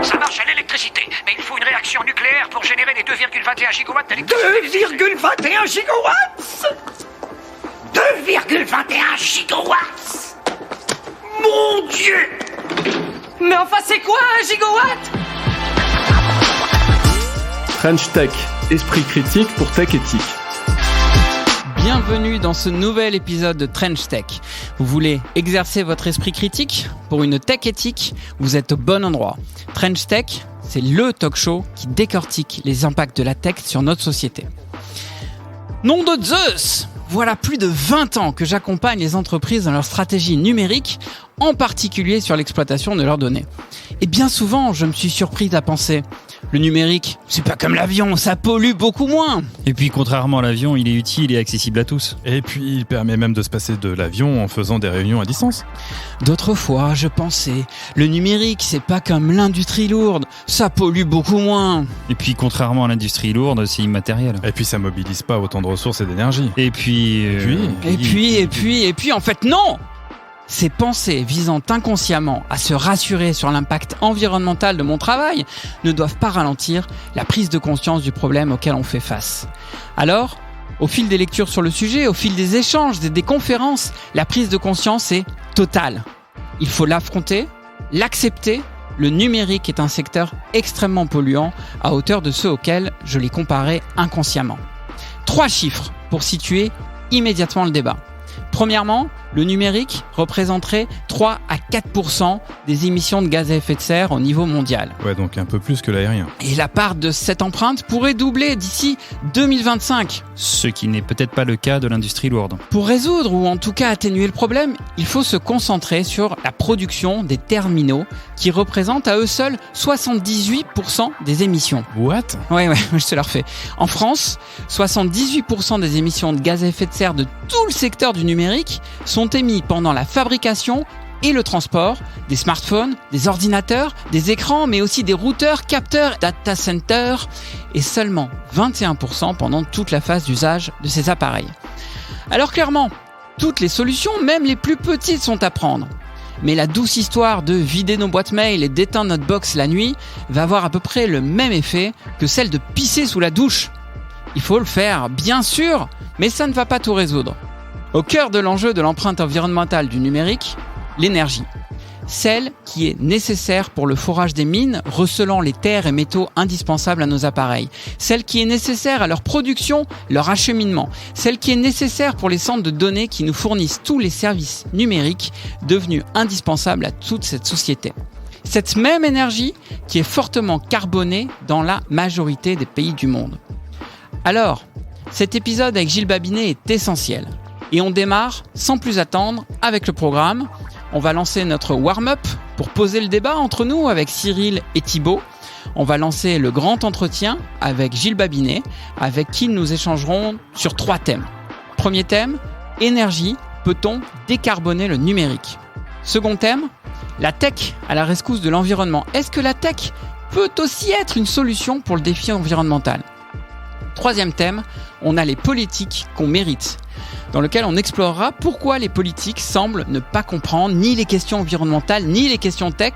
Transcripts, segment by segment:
Ça marche à l'électricité, mais il faut une réaction nucléaire pour générer les 2,21 gigawatts d'électricité. 2,21 gigawatts 2,21 gigawatts Mon Dieu! Mais enfin, c'est quoi un gigawatt? French Tech, esprit critique pour tech éthique. Bienvenue dans ce nouvel épisode de Trench Tech. Vous voulez exercer votre esprit critique pour une tech éthique? Vous êtes au bon endroit. Trench Tech, c'est le talk show qui décortique les impacts de la tech sur notre société. Nom de Zeus! Voilà plus de 20 ans que j'accompagne les entreprises dans leur stratégie numérique, en particulier sur l'exploitation de leurs données. Et bien souvent, je me suis surpris à penser, le numérique, c'est pas comme l'avion, ça pollue beaucoup moins. Et puis, contrairement à l'avion, il est utile et accessible à tous. Et puis, il permet même de se passer de l'avion en faisant des réunions à distance. D'autres fois, je pensais, le numérique, c'est pas comme l'industrie lourde, ça pollue beaucoup moins. Et puis, contrairement à l'industrie lourde, c'est immatériel. Et puis, ça mobilise pas autant de ressources et d'énergie. Et puis... Et puis, en fait, non! Ces pensées visant inconsciemment à se rassurer sur l'impact environnemental de mon travail ne doivent pas ralentir la prise de conscience du problème auquel on fait face. Alors, au fil des lectures sur le sujet, au fil des échanges, des conférences, la prise de conscience est totale. Il faut l'affronter, l'accepter. Le numérique est un secteur extrêmement polluant à hauteur de ceux auxquels je l'ai comparé inconsciemment. 3 chiffres pour situer immédiatement le débat. Premièrement, le numérique représenterait 3 à 4% des émissions de gaz à effet de serre au niveau mondial. Ouais, donc un peu plus que l'aérien. Et la part de cette empreinte pourrait doubler d'ici 2025. Ce qui n'est peut-être pas le cas de l'industrie lourde. Pour résoudre ou en tout cas atténuer le problème, il faut se concentrer sur la production des terminaux qui représentent à eux seuls 78% des émissions. What ? Ouais, je te la refais. En France, 78% des émissions de gaz à effet de serre de tout le secteur du numérique sont émis pendant la fabrication et le transport des smartphones, des ordinateurs, des écrans, mais aussi des routeurs, capteurs, data centers, et seulement 21% pendant toute la phase d'usage de ces appareils. Alors clairement, toutes les solutions, même les plus petites, sont à prendre. Mais la douce histoire de vider nos boîtes mail et d'éteindre notre box la nuit va avoir à peu près le même effet que celle de pisser sous la douche. Il faut le faire, bien sûr, mais ça ne va pas tout résoudre. Au cœur de l'enjeu de l'empreinte environnementale du numérique, l'énergie. Celle qui est nécessaire pour le forage des mines, recelant les terres et métaux indispensables à nos appareils. Celle qui est nécessaire à leur production, leur acheminement. Celle qui est nécessaire pour les centres de données qui nous fournissent tous les services numériques devenus indispensables à toute cette société. Cette même énergie qui est fortement carbonée dans la majorité des pays du monde. Alors, cet épisode avec Gilles Babinet est essentiel. Et on démarre sans plus attendre avec le programme. On va lancer notre warm-up pour poser le débat entre nous avec Cyril et Thibaut. On va lancer le grand entretien avec Gilles Babinet, avec qui nous échangerons sur 3 thèmes. Premier thème, énergie, peut-on décarboner le numérique? Second thème, la tech à la rescousse de l'environnement. Est-ce que la tech peut aussi être une solution pour le défi environnemental? Troisième thème, on a les politiques qu'on mérite, dans lequel on explorera pourquoi les politiques semblent ne pas comprendre ni les questions environnementales, ni les questions tech,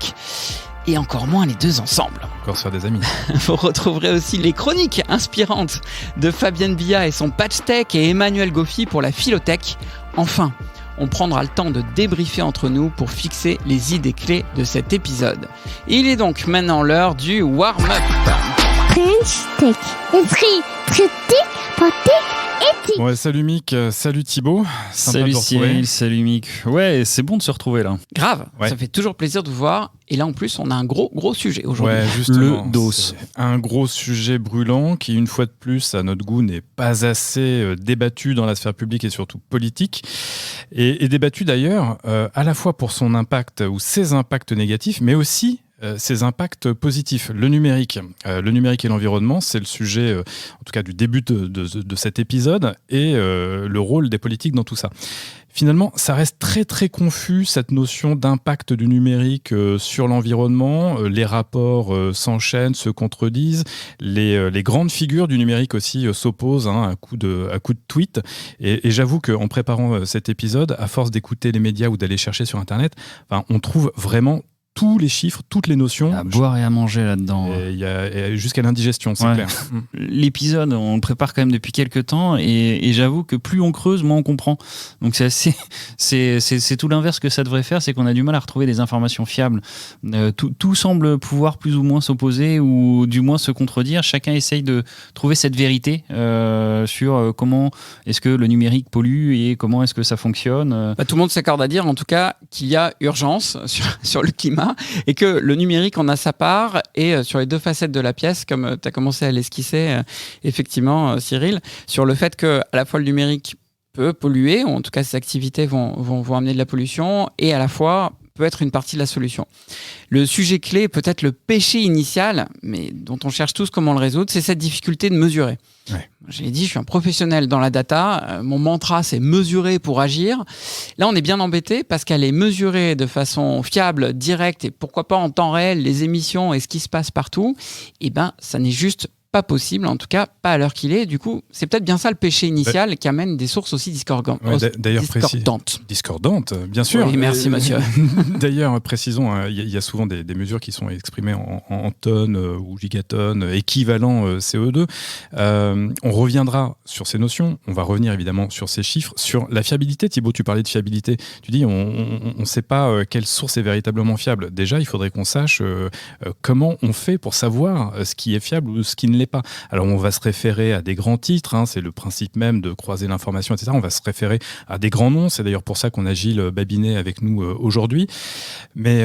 et encore moins les deux ensemble. Encore sur des amis. Vous retrouverez aussi les chroniques inspirantes de Fabienne Billa et son Patch Tech et Emmanuel Goffi pour la Philotech. Enfin, on prendra le temps de débriefer entre nous pour fixer les idées clés de cet épisode. Il est donc maintenant l'heure du warm-up. French Tech, esprit critique pour tech éthique. Ouais, salut Mick, salut Thibaut. Sympa Salut de vous retrouver. Cyril, salut Mick. Ouais, c'est bon de se retrouver là. Grave, Ouais. Ça fait toujours plaisir de vous voir. Et là en plus, on a un gros sujet aujourd'hui. Ouais, justement. Le dos. C'est un gros sujet brûlant qui, une fois de plus, à notre goût, n'est pas assez débattu dans la sphère publique et surtout politique. Et débattu d'ailleurs, à la fois pour son impact ou ses impacts négatifs, mais aussi ses impacts positifs. Le numérique et l'environnement, c'est le sujet, en tout cas du début de cet épisode, et le rôle des politiques dans tout ça. Finalement, ça reste très très confus, cette notion d'impact du numérique sur l'environnement. Les rapports s'enchaînent, se contredisent. Les grandes figures du numérique aussi s'opposent à coup de tweet. Et j'avoue qu'en préparant cet épisode, à force d'écouter les médias ou d'aller chercher sur Internet, on trouve vraiment tous les chiffres, toutes les notions. À boire et à manger là-dedans. Et il y a jusqu'à l'indigestion, c'est Ouais. clair. L'épisode, on le prépare quand même depuis quelques temps et j'avoue que plus on creuse, moins on comprend. Donc c'est tout l'inverse que ça devrait faire, c'est qu'on a du mal à retrouver des informations fiables. Tout semble pouvoir plus ou moins s'opposer ou du moins se contredire. Chacun essaye de trouver cette vérité sur comment est-ce que le numérique pollue et comment est-ce que ça fonctionne. Tout le monde s'accorde à dire en tout cas qu'il y a urgence sur le climat et que le numérique en a sa part et sur les deux facettes de la pièce, comme tu as commencé à l'esquisser effectivement Cyril, sur le fait que à la fois le numérique peut polluer, ou en tout cas ces activités vont amener de la pollution et à la fois peut être une partie de la solution. Le sujet clé, peut-être le péché initial, mais dont on cherche tous comment le résoudre, c'est cette difficulté de mesurer. Ouais. Je l'ai dit, je suis un professionnel dans la data. Mon mantra, c'est mesurer pour agir. Là, on est bien embêté parce qu'elle est mesurée de façon fiable, directe et pourquoi pas en temps réel, les émissions et ce qui se passe partout. Eh ben, ça n'est juste pas possible, en tout cas pas à l'heure qu'il est. Du coup, c'est peut-être bien ça le péché initial qui amène des sources aussi discordantes. D'ailleurs, discordantes, bien sûr. Oui, merci monsieur. D'ailleurs, précisons, il y a souvent des mesures qui sont exprimées en tonnes ou gigatonnes, équivalent CO2. On reviendra sur ces notions, on va revenir évidemment sur ces chiffres, sur la fiabilité. Thibaut, tu parlais de fiabilité. Tu dis, on ne sait pas quelle source est véritablement fiable. Déjà, il faudrait qu'on sache comment on fait pour savoir ce qui est fiable ou ce qui ne l'est pas. Alors, on va se référer à des grands titres, c'est le principe même de croiser l'information, etc. On va se référer à des grands noms, c'est d'ailleurs pour ça qu'on a Gilles Babinet avec nous aujourd'hui. Mais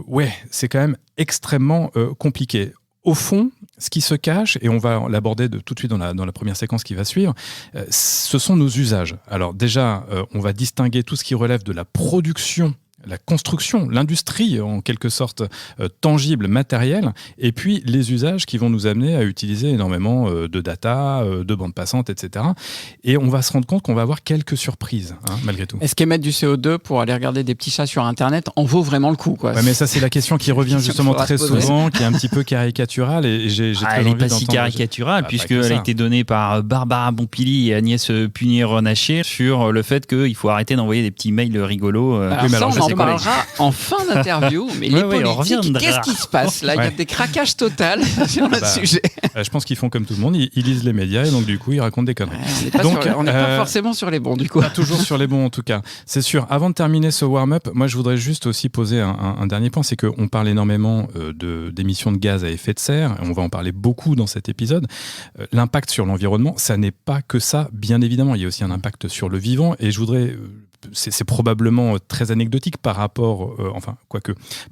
ouais, c'est quand même extrêmement compliqué. Au fond, ce qui se cache, et on va l'aborder tout de suite dans la première séquence qui va suivre, ce sont nos usages. Alors déjà, on va distinguer tout ce qui relève de la production, la construction, l'industrie en quelque sorte tangible, matérielle, et puis les usages qui vont nous amener à utiliser énormément de data, de bandes passantes, etc. Et on va se rendre compte qu'on va avoir quelques surprises, malgré tout. Est-ce qu'émettre du CO2 pour aller regarder des petits chats sur Internet en vaut vraiment le coup, quoi? Ouais, mais ça, c'est la question qui revient justement très souvent, qui est un petit peu caricaturale, et j'ai très elle envie n'est pas si d'entendre- caricaturale, puisqu'elle a été donnée par Barbara Pompili et Agnès Punier-Renacher sur le fait qu'il faut arrêter d'envoyer des petits mails rigolos. Alors ça, on en parlera en fin d'interview, mais les Ouais, on politiques, reviendra. qu'est-ce qui se passe là? Il y a Ouais. des craquages total sur le sujet. Je pense qu'ils font comme tout le monde, ils lisent les médias, et donc du coup, ils racontent des conneries. On n'est pas forcément sur les bons du coup. Pas toujours sur les bons en tout cas, c'est sûr. Avant de terminer ce warm-up, moi je voudrais juste aussi poser un dernier point, c'est qu'on parle énormément d'émissions de gaz à effet de serre, et on va en parler beaucoup dans cet épisode. L'impact sur l'environnement, ça n'est pas que ça, bien évidemment, il y a aussi un impact sur le vivant, et je voudrais... C'est probablement très anecdotique par rapport,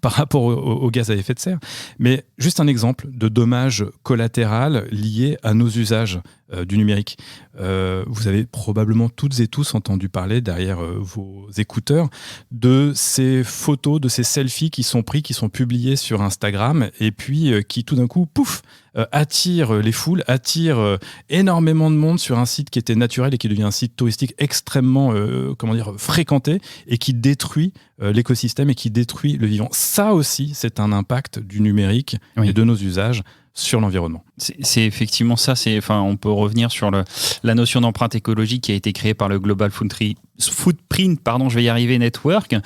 par rapport au gaz à effet de serre, mais juste un exemple de dommage collatéral lié à nos usages du numérique. Vous avez probablement toutes et tous entendu parler derrière vos écouteurs de ces photos, de ces selfies qui sont pris, qui sont publiés sur Instagram et puis qui tout d'un coup, pouf, attirent les foules, attirent énormément de monde sur un site qui était naturel et qui devient un site touristique extrêmement fréquenté et qui détruit l'écosystème et qui détruit le vivant. Ça aussi, c'est un impact du numérique et de nos usages sur l'environnement. C'est effectivement ça. On peut revenir sur la notion d'empreinte écologique qui a été créée par le Global Footprint, Network,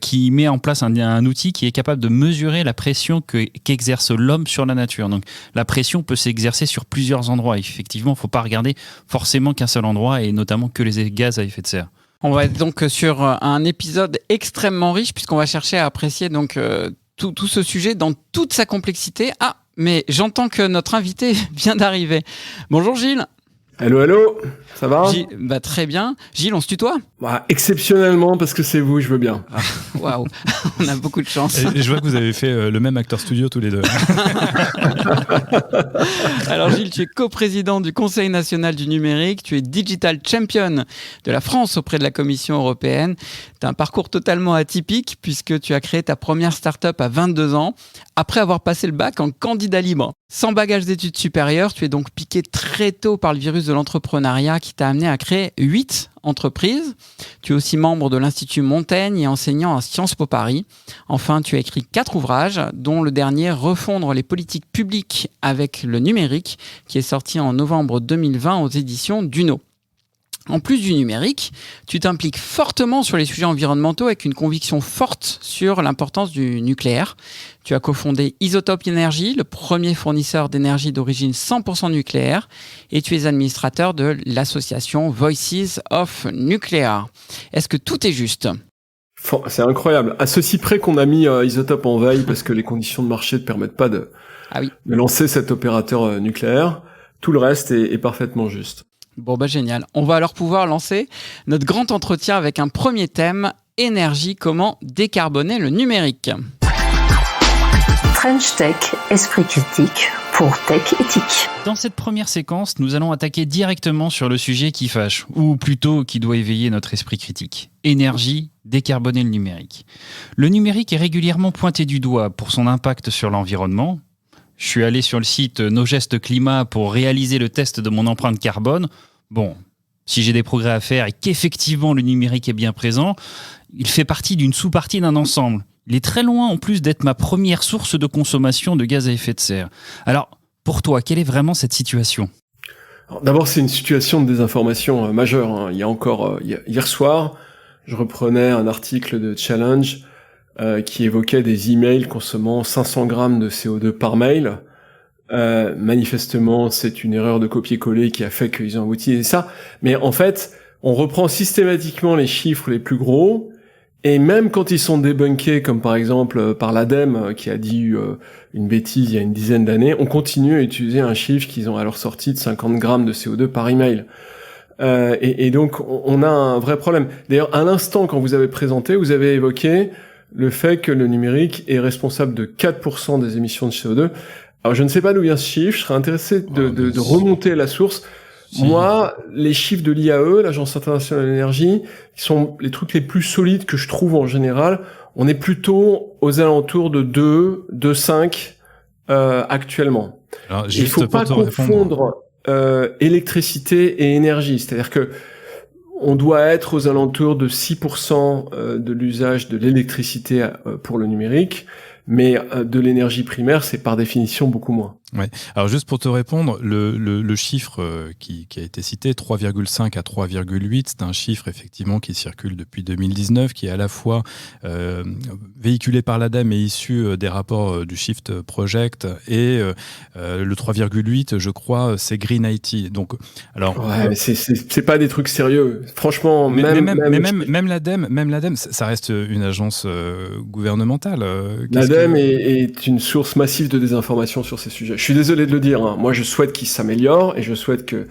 qui met en place un outil qui est capable de mesurer la pression qu'exerce l'homme sur la nature. Donc la pression peut s'exercer sur plusieurs endroits. Effectivement, il ne faut pas regarder forcément qu'un seul endroit et notamment que les gaz à effet de serre. On va être donc sur un épisode extrêmement riche puisqu'on va chercher à apprécier donc tout ce sujet dans toute sa complexité. Ah, mais j'entends que notre invité vient d'arriver. Bonjour Gilles. Allô, ça va? Gilles, très bien. Gilles, on se tutoie? Exceptionnellement, parce que c'est vous, je veux bien. Waouh, on a beaucoup de chance. Et je vois que vous avez fait le même acteur studio tous les deux. Alors Gilles, tu es coprésident du Conseil national du numérique, tu es Digital Champion de la France auprès de la Commission européenne. Tu as un parcours totalement atypique puisque tu as créé ta première start-up à 22 ans, après avoir passé le bac en candidat libre. Sans bagage d'études supérieures, tu es donc piqué très tôt par le virus de l'entrepreneuriat qui t'a amené à créer 8 entreprises. Tu es aussi membre de l'Institut Montaigne et enseignant à Sciences Po Paris. Enfin, tu as écrit 4 ouvrages, dont le dernier Refondre les politiques publiques avec le numérique, qui est sorti en novembre 2020 aux éditions Duno. En plus du numérique, tu t'impliques fortement sur les sujets environnementaux avec une conviction forte sur l'importance du nucléaire. Tu as cofondé Isotope Energy, le premier fournisseur d'énergie d'origine 100% nucléaire, et tu es administrateur de l'association Voices of Nuclear. Est-ce que tout est juste ? C'est incroyable. À ceci près qu'on a mis Isotope en veille parce que les conditions de marché ne permettent pas de lancer cet opérateur nucléaire. Tout le reste est parfaitement juste. Bon bah génial. On va alors pouvoir lancer notre grand entretien avec un premier thème, énergie, comment décarboner le numérique. French Tech, esprit critique pour Tech Éthique. Dans cette première séquence, nous allons attaquer directement sur le sujet qui fâche, ou plutôt qui doit éveiller notre esprit critique. Énergie, décarboner le numérique. Le numérique est régulièrement pointé du doigt pour son impact sur l'environnement. Je suis allé sur le site Nos Gestes Climat pour réaliser le test de mon empreinte carbone. Bon, si j'ai des progrès à faire et qu'effectivement le numérique est bien présent, il fait partie d'une sous-partie d'un ensemble. Il est très loin en plus d'être ma première source de consommation de gaz à effet de serre. Alors, pour toi, quelle est vraiment cette situation ? Alors, d'abord, c'est une situation de désinformation majeure. Il y a encore hier soir, je reprenais un article de Challenge qui évoquait des emails consommant 500 grammes de CO2 par mail. Manifestement, c'est une erreur de copier-coller qui a fait qu'ils ont abouti à ça. Mais en fait, on reprend systématiquement les chiffres les plus gros, et même quand ils sont débunkés, comme par exemple par l'ADEME, qui a dit une bêtise il y a une dizaine d'années, on continue à utiliser un chiffre qu'ils ont à leur sortie de 50 grammes de CO2 par email. Et donc, on a un vrai problème. D'ailleurs, à l'instant, quand vous avez présenté, vous avez évoqué le fait que le numérique est responsable de 4% des émissions de CO2. Alors, je ne sais pas d'où vient ce chiffre, je serais intéressé de remonter à la source. Si. Moi, les chiffres de l'IAE, l'Agence internationale de l'énergie, qui sont les trucs les plus solides que je trouve en général, on est plutôt aux alentours de 2,5 actuellement. Alors, il faut pas confondre électricité et énergie, c'est-à-dire que on doit être aux alentours de 6% de l'usage de l'électricité pour le numérique, mais de l'énergie primaire, c'est par définition beaucoup moins. Ouais. Alors juste pour te répondre, le chiffre qui a été cité, 3,5 à 3,8, c'est un chiffre effectivement qui circule depuis 2019, qui est à la fois véhiculé par l'ADEME et issu des rapports du Shift Project, et le 3,8, je crois, c'est Green IT. Donc, alors, ouais, mais c'est pas des trucs sérieux. Franchement, même l'ADEME, ça reste une agence gouvernementale. L'ADEME est une source massive de désinformation sur ces sujets. Je suis désolé de le dire, hein. Moi je souhaite qu'il s'améliore et je souhaite que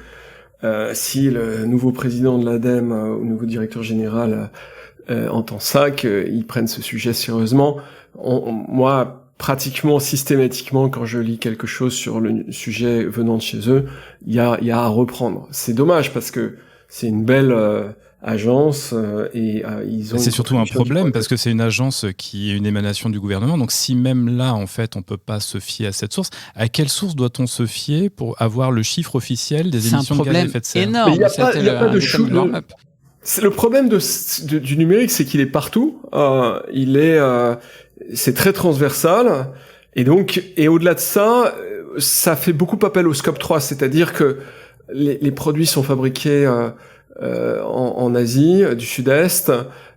si le nouveau président de l'ADEME ou le nouveau directeur général entend ça, qu'il prenne ce sujet sérieusement. Moi, pratiquement systématiquement, quand je lis quelque chose sur le sujet venant de chez eux, il y a à reprendre. C'est dommage parce que c'est une belle agence et ils ont. C'est surtout un problème parce que c'est une agence qui est une émanation du gouvernement. Donc si même là, en fait, on peut pas se fier à cette source, à quelle source doit-on se fier pour avoir le chiffre officiel des émissions de gaz à effet de serre ? C'est un problème énorme. Il n'y a pas de chou. Le problème du numérique, c'est qu'il est partout. C'est très transversal. Et donc, au-delà de ça, ça fait beaucoup appel au scope 3, c'est-à-dire que les produits sont fabriqués en Asie du Sud-Est,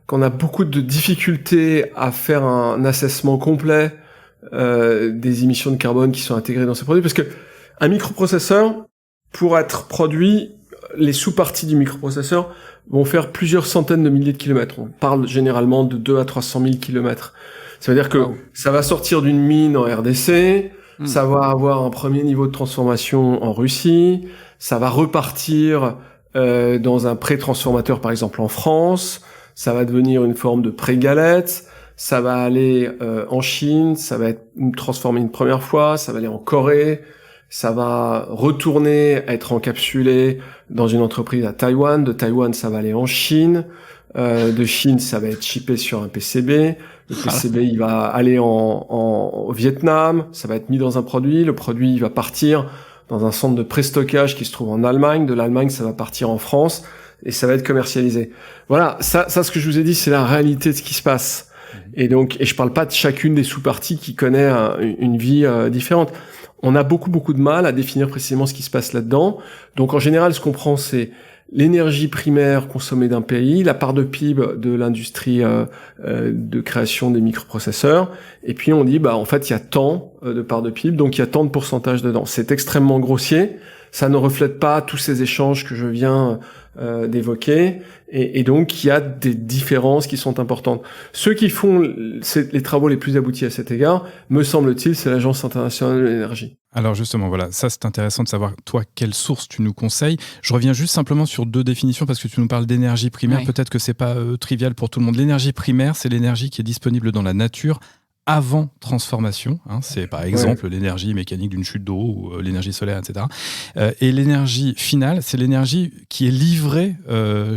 qu'on a beaucoup de difficultés à faire un assessment complet des émissions de carbone qui sont intégrées dans ces produits, parce que un microprocesseur, pour être produit, les sous-parties du microprocesseur vont faire plusieurs centaines de milliers de kilomètres. On parle généralement de 2 à 300 000 kilomètres. Ça veut dire que ça va sortir d'une mine en RDC, ça va avoir un premier niveau de transformation en Russie, ça va repartir dans un pré-transformateur par exemple en France, ça va devenir une forme de pré-galette, ça va aller en Chine, ça va être transformé une première fois, ça va aller en Corée, ça va retourner être encapsulé dans une entreprise à Taïwan, de Taïwan ça va aller en Chine, de Chine ça va être shippé sur un PCB, le PCB il va aller au Vietnam, ça va être mis dans un produit, le produit il va partir dans un centre de pré-stockage qui se trouve en Allemagne, de l'Allemagne ça va partir en France et ça va être commercialisé. Voilà, ça ce que je vous ai dit c'est la réalité de ce qui se passe. Et je parle pas de chacune des sous-parties qui connaît une vie différente. On a beaucoup de mal à définir précisément ce qui se passe là-dedans. Donc en général ce qu'on prend c'est l'énergie primaire consommée d'un pays, la part de PIB de l'industrie de création des microprocesseurs, et puis on dit en fait il y a tant de part de PIB, donc il y a tant de pourcentage dedans. C'est extrêmement grossier, ça ne reflète pas tous ces échanges que je viens d'évoquer, et donc il y a des différences qui sont importantes. Ceux qui font les travaux les plus aboutis à cet égard, me semble-t-il, c'est l'Agence internationale de l'énergie. Alors justement, voilà, ça c'est intéressant de savoir, toi, quelle source tu nous conseilles. Je reviens juste simplement sur 2 définitions, parce que tu nous parles d'énergie primaire, peut-être que c'est pas trivial pour tout le monde. L'énergie primaire, c'est l'énergie qui est disponible dans la nature avant transformation, c'est par exemple l'énergie mécanique d'une chute d'eau ou l'énergie solaire, etc. Et l'énergie finale, c'est l'énergie qui est livrée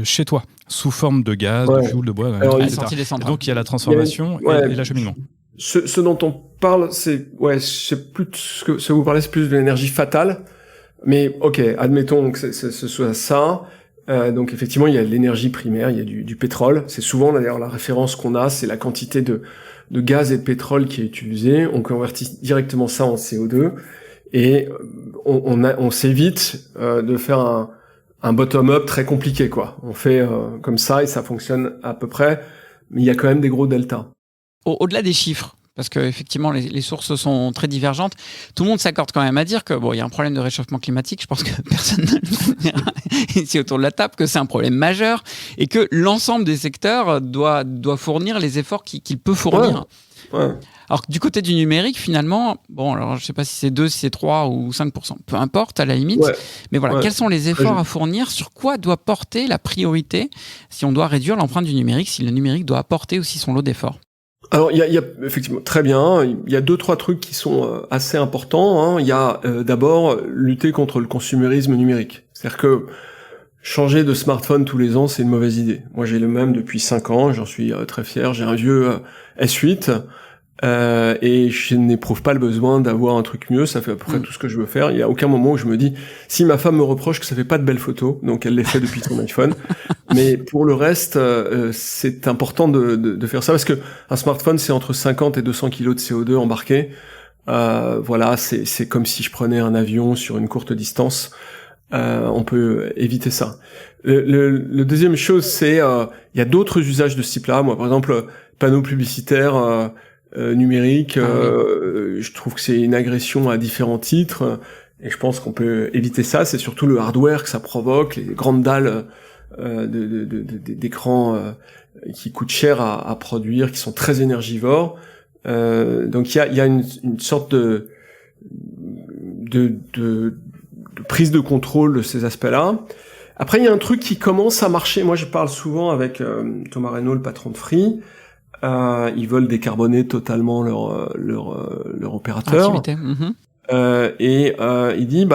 chez toi, sous forme de gaz, de fioul, de bois, etc. Et donc il y a la transformation et l'acheminement. Ce dont on parle, c'est plus ce que vous parlez, c'est plus de l'énergie fatale. Mais ok, admettons que ce soit ça. Donc effectivement, il y a l'énergie primaire, il y a du pétrole. C'est souvent d'ailleurs la référence qu'on a, c'est la quantité de gaz et de pétrole qui est utilisée. On convertit directement ça en CO2 et on s'évite de faire un bottom-up très compliqué, quoi. On fait comme ça et ça fonctionne à peu près, mais il y a quand même des gros deltas. Au-delà des chiffres, parce que effectivement les sources sont très divergentes, tout le monde s'accorde quand même à dire que il y a un problème de réchauffement climatique. Je pense que personne ne le dira ici autour de la table que c'est un problème majeur et que l'ensemble des secteurs doit fournir les efforts qu'il peut fournir. Ouais. Alors du côté du numérique, finalement, alors je sais pas si c'est 2, si c'est 3 ou 5%, peu importe à la limite, mais voilà, quels sont les efforts à fournir, sur quoi doit porter la priorité si on doit réduire l'empreinte du numérique, si le numérique doit apporter aussi son lot d'efforts? Alors il y a effectivement très bien, il y a 2-3 trucs qui sont assez importants. Il y a d'abord lutter contre le consumérisme numérique. C'est-à-dire que changer de smartphone tous les ans, c'est une mauvaise idée. Moi j'ai le même depuis 5 ans, j'en suis très fier, j'ai un vieux S8 et je n'éprouve pas le besoin d'avoir un truc mieux, ça fait à peu près tout ce que je veux faire. Il y a aucun moment où je me dis, si ma femme me reproche que ça fait pas de belles photos, donc elle les fait depuis son iPhone. Mais pour le reste, c'est important de faire ça parce que un smartphone, c'est entre 50 et 200 kilos de CO2 embarqué. Voilà, c'est comme si je prenais un avion sur une courte distance. On peut éviter ça. Le deuxième chose, c'est il y a d'autres usages de ce type-là. Moi, par exemple, panneaux publicitaires numériques, je trouve que c'est une agression à différents titres. Et je pense qu'on peut éviter ça. C'est surtout le hardware que ça provoque, les grandes dalles d'écran qui coûtent cher à produire, qui sont très énergivores. Donc il y a une sorte de prise de contrôle de ces aspects-là. Après, il y a un truc qui commence à marcher. Moi, je parle souvent avec Thomas Reynaud, le patron de Free. Ils veulent décarboner totalement leur opérateur. Et il dit,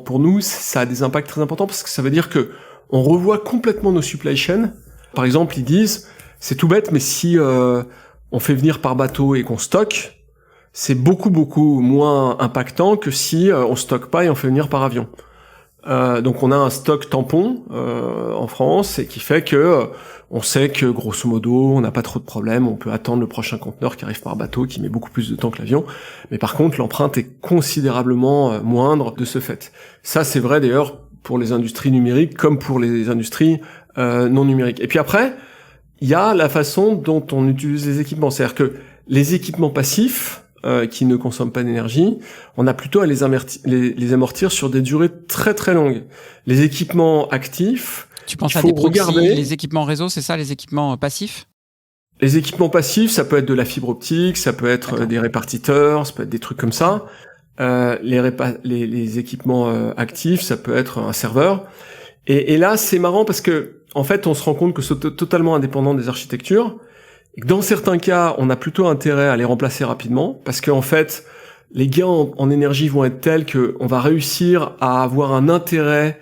pour nous, ça a des impacts très importants parce que ça veut dire que on revoit complètement nos supply chains. Par exemple, ils disent, c'est tout bête, mais si on fait venir par bateau et qu'on stocke, c'est beaucoup moins impactant que si on stocke pas et on fait venir par avion. Donc on a un stock tampon en France et qui fait que on sait que grosso modo on n'a pas trop de problèmes, on peut attendre le prochain conteneur qui arrive par bateau qui met beaucoup plus de temps que l'avion, mais par contre l'empreinte est considérablement moindre de ce fait. Ça c'est vrai d'ailleurs pour les industries numériques comme pour les industries non numériques. Et puis après il y a la façon dont on utilise les équipements, c'est-à-dire que les équipements passifs qui ne consomment pas d'énergie, on a plutôt à les amortir sur des durées très très longues. Les équipements actifs, tu penses à des proxys, les équipements réseau, c'est ça, les équipements passifs? Les équipements passifs, ça peut être de la fibre optique, ça peut être des répartiteurs, ça peut être des trucs comme ça. Les équipements actifs, ça peut être un serveur. Et là, c'est marrant parce que en fait, on se rend compte que c'est totalement indépendant des architectures. Et que dans certains cas, on a plutôt intérêt à les remplacer rapidement, parce qu'en fait, les gains en énergie vont être tels que on va réussir à avoir un intérêt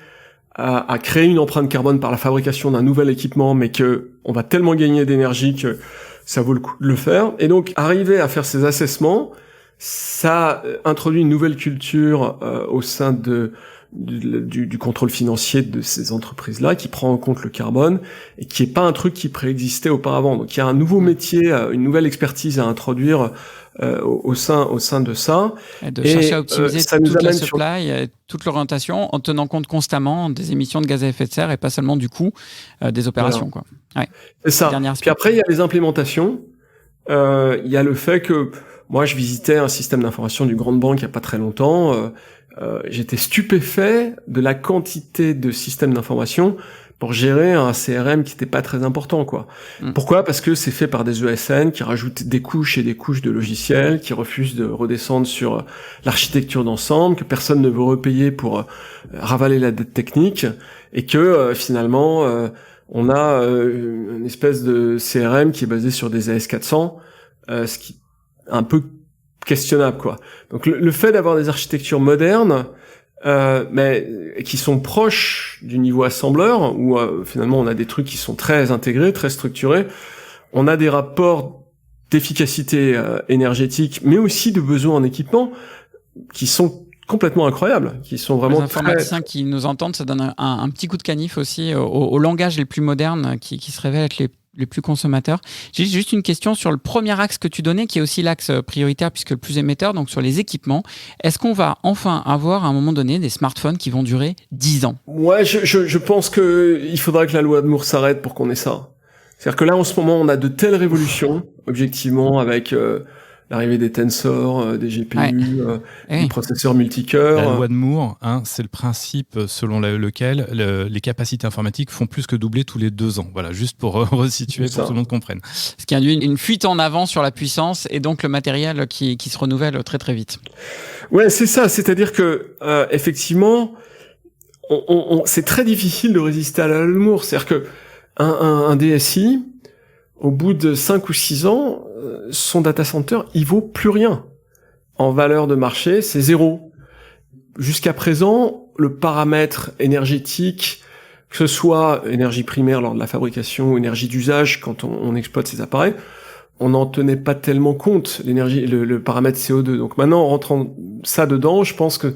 à créer une empreinte carbone par la fabrication d'un nouvel équipement, mais que on va tellement gagner d'énergie que ça vaut le coup de le faire. Et donc, arriver à faire ces assessments, ça introduit une nouvelle culture au sein de du contrôle financier de ces entreprises-là, qui prend en compte le carbone et qui est pas un truc qui préexistait auparavant. Donc il y a un nouveau métier, une nouvelle expertise à introduire au sein de ça. Et de chercher à optimiser ça nous toute la amène supply, toute l'orientation, en tenant compte constamment des émissions de gaz à effet de serre et pas seulement du coût des opérations. Quoi. Ouais. C'est ça. Puis après, il y a les implémentations. Il y a le fait que moi, je visitais un système d'information du Grande Banque il y a pas très longtemps. J'étais stupéfait de la quantité de systèmes d'information pour gérer un CRM qui n'était pas très important, quoi. Pourquoi ? Parce que c'est fait par des ESN qui rajoutent des couches et des couches de logiciels, qui refusent de redescendre sur l'architecture d'ensemble, que personne ne veut repayer pour ravaler la dette technique, et que finalement on a une espèce de CRM qui est basé sur des AS400, ce qui est un peu questionnable, quoi. Donc le fait d'avoir des architectures modernes, mais qui sont proches du niveau assembleur, où finalement on a des trucs qui sont très intégrés, très structurés, on a des rapports d'efficacité énergétique, mais aussi de besoins en équipement qui sont complètement incroyables, qui sont vraiment les informaticiens qui nous entendent, ça donne un petit coup de canif aussi au langage les plus modernes qui se révèlent être les plus consommateurs. J'ai juste une question sur le premier axe que tu donnais, qui est aussi l'axe prioritaire puisque le plus émetteur, donc sur les équipements. Est-ce qu'on va enfin avoir à un moment donné des smartphones qui vont durer 10 ans ? Ouais, je pense que il faudra que la loi de Moore s'arrête pour qu'on ait ça. C'est-à-dire que là, en ce moment, on a de telles révolutions, objectivement, avec l'arrivée des tensors, des GPU, des processeurs multicœurs. La loi de Moore, c'est le principe selon lequel les capacités informatiques font plus que doubler tous les 2 ans. Voilà, juste pour resituer, pour que tout le monde comprenne. Ce qui induit une fuite en avant sur la puissance et donc le matériel qui se renouvelle très très vite. Ouais, c'est ça. C'est-à-dire que effectivement, c'est très difficile de résister à la loi de Moore. C'est-à-dire que un DSI, au bout de 5 ou 6 ans, son data center, il vaut plus rien. En valeur de marché, c'est 0. Jusqu'à présent, le paramètre énergétique, que ce soit énergie primaire lors de la fabrication ou énergie d'usage quand on exploite ces appareils, on n'en tenait pas tellement compte, le paramètre CO2. Donc maintenant, en rentrant ça dedans, je pense que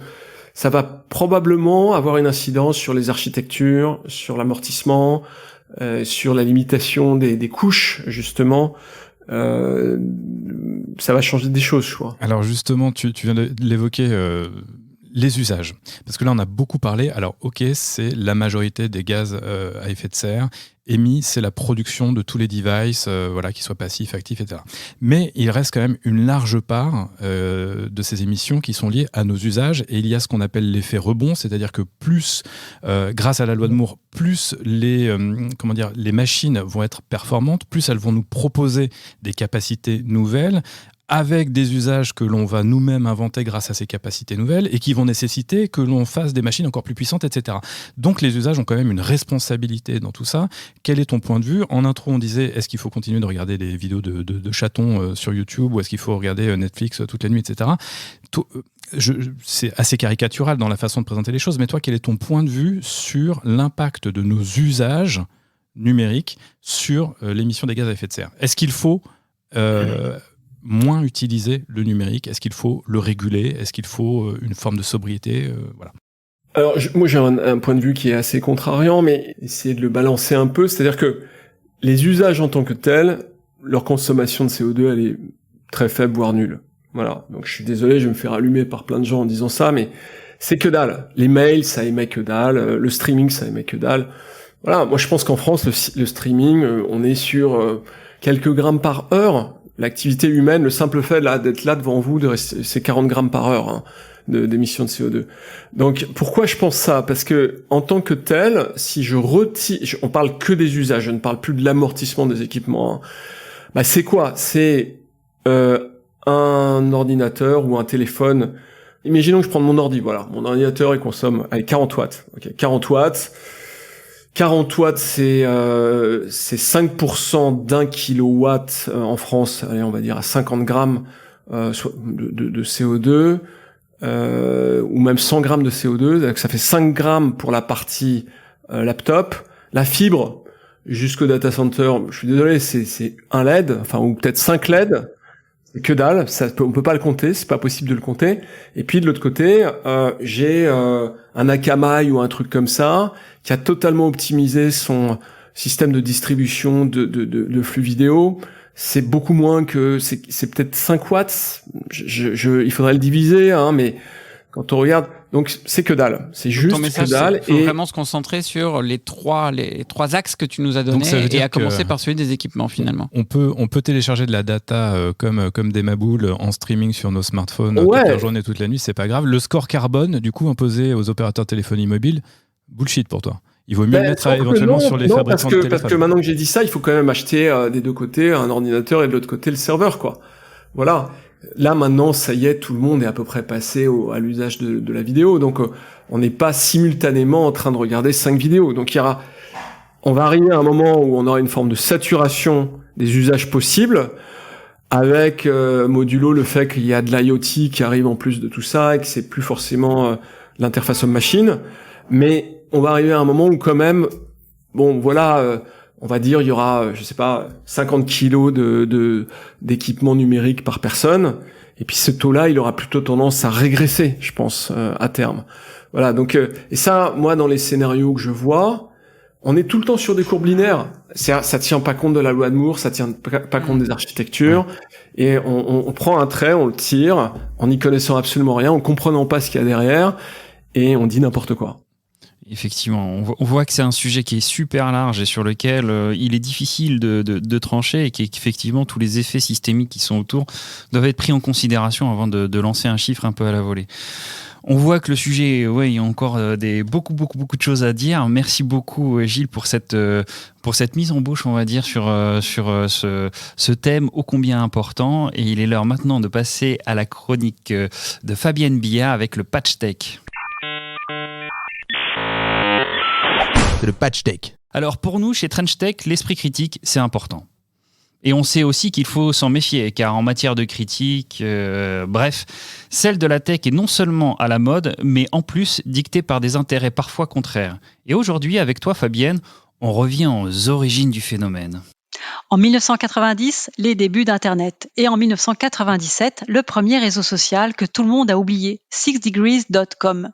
ça va probablement avoir une incidence sur les architectures, sur l'amortissement, sur la limitation des couches, justement. Ça va changer des choses, je crois. Alors justement, tu viens de l'évoquer, les usages. Parce que là, on a beaucoup parlé. Alors, ok, c'est la majorité des gaz à effet de serre émis, c'est la production de tous les devices, qu'ils soient passifs, actifs, etc. Mais il reste quand même une large part de ces émissions qui sont liées à nos usages. Et il y a ce qu'on appelle l'effet rebond, c'est-à-dire que plus, grâce à la loi de Moore, plus les machines vont être performantes, plus elles vont nous proposer des capacités nouvelles, avec des usages que l'on va nous-mêmes inventer grâce à ces capacités nouvelles et qui vont nécessiter que l'on fasse des machines encore plus puissantes, etc. Donc les usages ont quand même une responsabilité dans tout ça. Quel est ton point de vue ? En intro, on disait, est-ce qu'il faut continuer de regarder des vidéos de chatons sur YouTube ou est-ce qu'il faut regarder Netflix toute la nuit, etc. C'est assez caricatural dans la façon de présenter les choses, mais toi, quel est ton point de vue sur l'impact de nos usages numériques sur l'émission des gaz à effet de serre ? Est-ce qu'il faut moins utiliser le numérique ? Est-ce qu'il faut le réguler ? Est-ce qu'il faut une forme de sobriété ? Voilà. Alors, moi, j'ai un point de vue qui est assez contrariant, mais essayer de le balancer un peu. C'est-à-dire que les usages en tant que tels, leur consommation de CO2, elle est très faible, voire nulle. Voilà. Donc, je suis désolé, je vais me faire allumer par plein de gens en disant ça, mais c'est que dalle. Les mails, ça émet que dalle. Le streaming, ça émet que dalle. Voilà. Moi, je pense qu'en France, le streaming, on est sur quelques grammes par heure. L'activité humaine, le simple fait d'être là devant vous, c'est 40 grammes par heure d'émissions de CO2. Donc pourquoi je pense ça ? Parce que en tant que tel, si je retire, on parle que des usages, je ne parle plus de l'amortissement des équipements. C'est quoi ? C'est un ordinateur ou un téléphone. Imaginons que je prends mon ordi, voilà, mon ordinateur il consomme 40 watts. Ok, 40 watts. 40 watts, c'est 5% d'un kilowatt en France. Allez, on va dire à 50 grammes de CO2, ou même 100 grammes de CO2. Donc ça fait 5 grammes pour la partie laptop. La fibre jusqu'au data center, je suis désolé, c'est un LED, ou peut-être 5 LED. C'est que dalle, on peut pas le compter, c'est pas possible de le compter. Et puis de l'autre côté, j'ai un Akamai ou un truc comme ça qui a totalement optimisé son système de distribution de flux vidéo. C'est beaucoup moins que c'est peut-être 5 watts. Il faudrait le diviser, hein, mais quand on regarde, donc c'est que dalle, c'est juste que dalle. Il faut vraiment se concentrer sur les trois axes que tu nous as donnés et à commencer par celui des équipements finalement. On peut télécharger de la data comme des maboules en streaming sur nos smartphones toute la journée, toute la nuit, c'est pas grave. Le score carbone, du coup, imposé aux opérateurs de téléphonie mobile, bullshit pour toi. Il vaut mieux le mettre éventuellement sur les fabricants de téléphones. Parce que maintenant que j'ai dit ça, il faut quand même acheter des deux côtés un ordinateur et de l'autre côté le serveur, quoi. Voilà. Là maintenant, ça y est, tout le monde est à peu près passé à l'usage de la vidéo, donc on n'est pas simultanément en train de regarder 5 vidéos. Donc on va arriver à un moment où on aura une forme de saturation des usages possibles, avec modulo le fait qu'il y a de l'IoT qui arrive en plus de tout ça et que c'est plus forcément l'interface homme-machine, mais on va arriver à un moment où quand même, bon voilà. On va dire, il y aura, 50 kilos d'équipement numérique par personne. Et puis ce taux-là, il aura plutôt tendance à régresser, je pense, à terme. Voilà. Donc, et ça, moi, dans les scénarios que je vois, on est tout le temps sur des courbes linéaires. Ça tient pas compte de la loi de Moore, ça tient pas compte des architectures. Et on prend un trait, on le tire, en n'y connaissant absolument rien, en comprenant pas ce qu'il y a derrière, et on dit n'importe quoi. Effectivement, on voit que c'est un sujet qui est super large et sur lequel il est difficile de trancher et qu'effectivement tous les effets systémiques qui sont autour doivent être pris en considération avant de lancer un chiffre un peu à la volée. On voit que le sujet, il y a encore beaucoup de choses à dire. Merci beaucoup Gilles pour cette mise en bouche, on va dire, sur ce thème ô combien important. Et il est l'heure maintenant de passer à la chronique de Fabienne Billard avec le Patch Tech. Le Patch Tech. Alors pour nous, chez Trench Tech, l'esprit critique, c'est important. Et on sait aussi qu'il faut s'en méfier, car en matière de critique, celle de la tech est non seulement à la mode, mais en plus dictée par des intérêts parfois contraires. Et aujourd'hui, avec toi Fabienne, on revient aux origines du phénomène. En 1990, les débuts d'Internet. Et en 1997, le premier réseau social que tout le monde a oublié, 6degrees.com.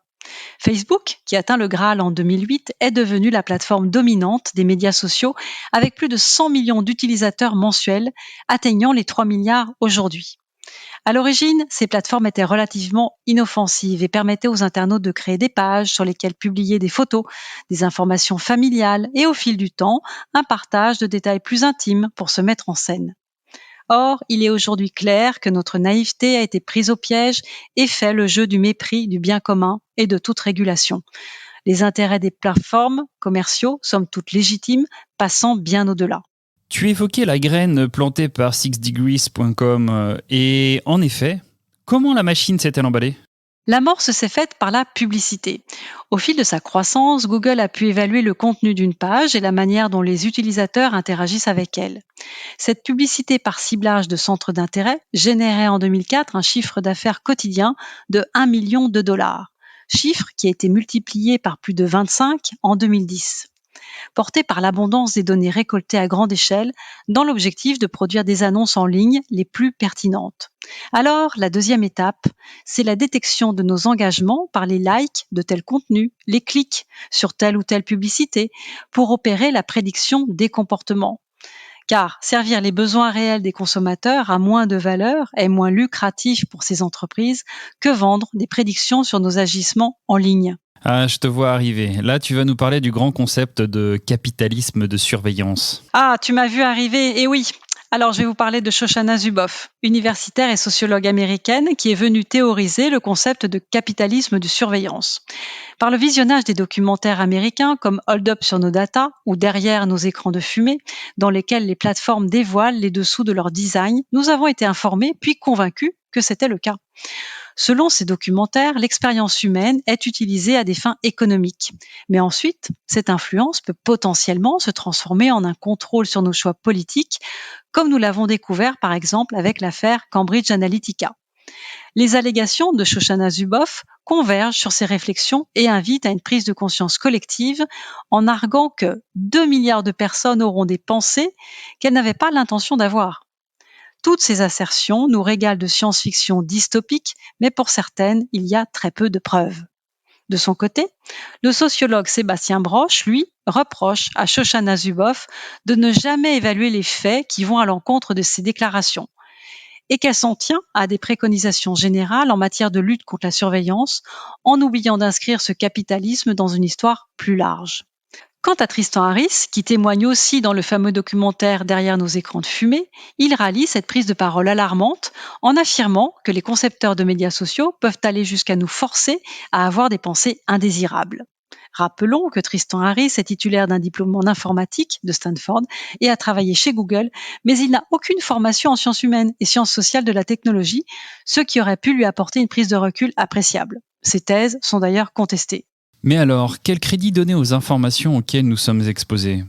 Facebook, qui atteint le Graal en 2008, est devenue la plateforme dominante des médias sociaux avec plus de 100 millions d'utilisateurs mensuels, atteignant les 3 milliards aujourd'hui. À l'origine, ces plateformes étaient relativement inoffensives et permettaient aux internautes de créer des pages sur lesquelles publier des photos, des informations familiales et au fil du temps, un partage de détails plus intimes pour se mettre en scène. Or, il est aujourd'hui clair que notre naïveté a été prise au piège et fait le jeu du mépris du bien commun et de toute régulation. Les intérêts des plateformes commerciaux, somme toute légitimes, passant bien au-delà. Tu évoquais la graine plantée par 6degrees.com et en effet, comment la machine s'est-elle emballée ? L'amorce s'est faite par la publicité. Au fil de sa croissance, Google a pu évaluer le contenu d'une page et la manière dont les utilisateurs interagissent avec elle. Cette publicité par ciblage de centres d'intérêt générait en 2004 un chiffre d'affaires quotidien de 1 million de dollars, chiffre qui a été multiplié par plus de 25 en 2010. Porté par l'abondance des données récoltées à grande échelle, dans l'objectif de produire des annonces en ligne les plus pertinentes. Alors, la deuxième étape, c'est la détection de nos engagements par les likes de tel contenu, les clics sur telle ou telle publicité, pour opérer la prédiction des comportements. Car servir les besoins réels des consommateurs a moins de valeur et moins lucratif pour ces entreprises que vendre des prédictions sur nos agissements en ligne. Ah, je te vois arriver. Là, tu vas nous parler du grand concept de capitalisme de surveillance. Ah, tu m'as vu arriver, et oui. Alors, je vais vous parler de Shoshana Zuboff, universitaire et sociologue américaine qui est venue théoriser le concept de capitalisme de surveillance. Par le visionnage des documentaires américains comme Hold Up sur nos data ou Derrière nos écrans de fumée, dans lesquels les plateformes dévoilent les dessous de leur design, nous avons été informés puis convaincus que c'était le cas. Selon ces documentaires, l'expérience humaine est utilisée à des fins économiques. Mais ensuite, cette influence peut potentiellement se transformer en un contrôle sur nos choix politiques, comme nous l'avons découvert par exemple avec l'affaire Cambridge Analytica. Les allégations de Shoshana Zuboff convergent sur ces réflexions et invitent à une prise de conscience collective en arguant que 2 milliards de personnes auront des pensées qu'elles n'avaient pas l'intention d'avoir. Toutes ces assertions nous régalent de science-fiction dystopique, mais pour certaines, il y a très peu de preuves. De son côté, le sociologue Sébastien Broche, lui, reproche à Shoshana Zuboff de ne jamais évaluer les faits qui vont à l'encontre de ses déclarations et qu'elle s'en tient à des préconisations générales en matière de lutte contre la surveillance, en oubliant d'inscrire ce capitalisme dans une histoire plus large. Quant à Tristan Harris, qui témoigne aussi dans le fameux documentaire Derrière nos écrans de fumée, il rallie cette prise de parole alarmante en affirmant que les concepteurs de médias sociaux peuvent aller jusqu'à nous forcer à avoir des pensées indésirables. Rappelons que Tristan Harris est titulaire d'un diplôme en informatique de Stanford et a travaillé chez Google, mais il n'a aucune formation en sciences humaines et sciences sociales de la technologie, ce qui aurait pu lui apporter une prise de recul appréciable. Ses thèses sont d'ailleurs contestées. Mais alors, quel crédit donner aux informations auxquelles nous sommes exposés ?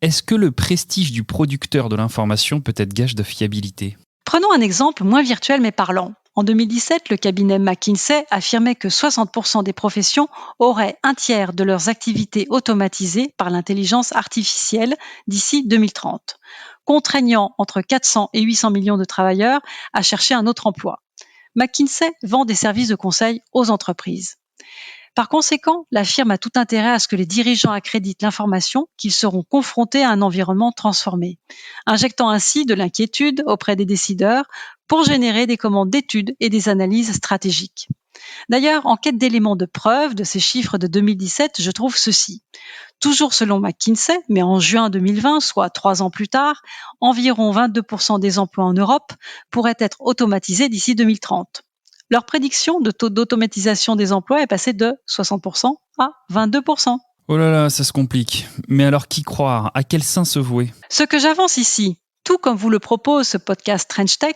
Est-ce que le prestige du producteur de l'information peut être gage de fiabilité ? Prenons un exemple moins virtuel mais parlant. En 2017, le cabinet McKinsey affirmait que 60% des professions auraient un tiers de leurs activités automatisées par l'intelligence artificielle d'ici 2030, contraignant entre 400 et 800 millions de travailleurs à chercher un autre emploi. McKinsey vend des services de conseil aux entreprises. Par conséquent, la firme a tout intérêt à ce que les dirigeants accréditent l'information qu'ils seront confrontés à un environnement transformé, injectant ainsi de l'inquiétude auprès des décideurs pour générer des commandes d'études et des analyses stratégiques. D'ailleurs, en quête d'éléments de preuve de ces chiffres de 2017, je trouve ceci. Toujours selon McKinsey, mais en juin 2020, soit 3 ans plus tard, environ 22% des emplois en Europe pourraient être automatisés d'ici 2030. Leur prédiction de taux d'automatisation des emplois est passée de 60% à 22%. Oh là là, ça se complique. Mais alors qui croire ? À quel saint se vouer ? Ce que j'avance ici, tout comme vous le propose ce podcast Trench Tech,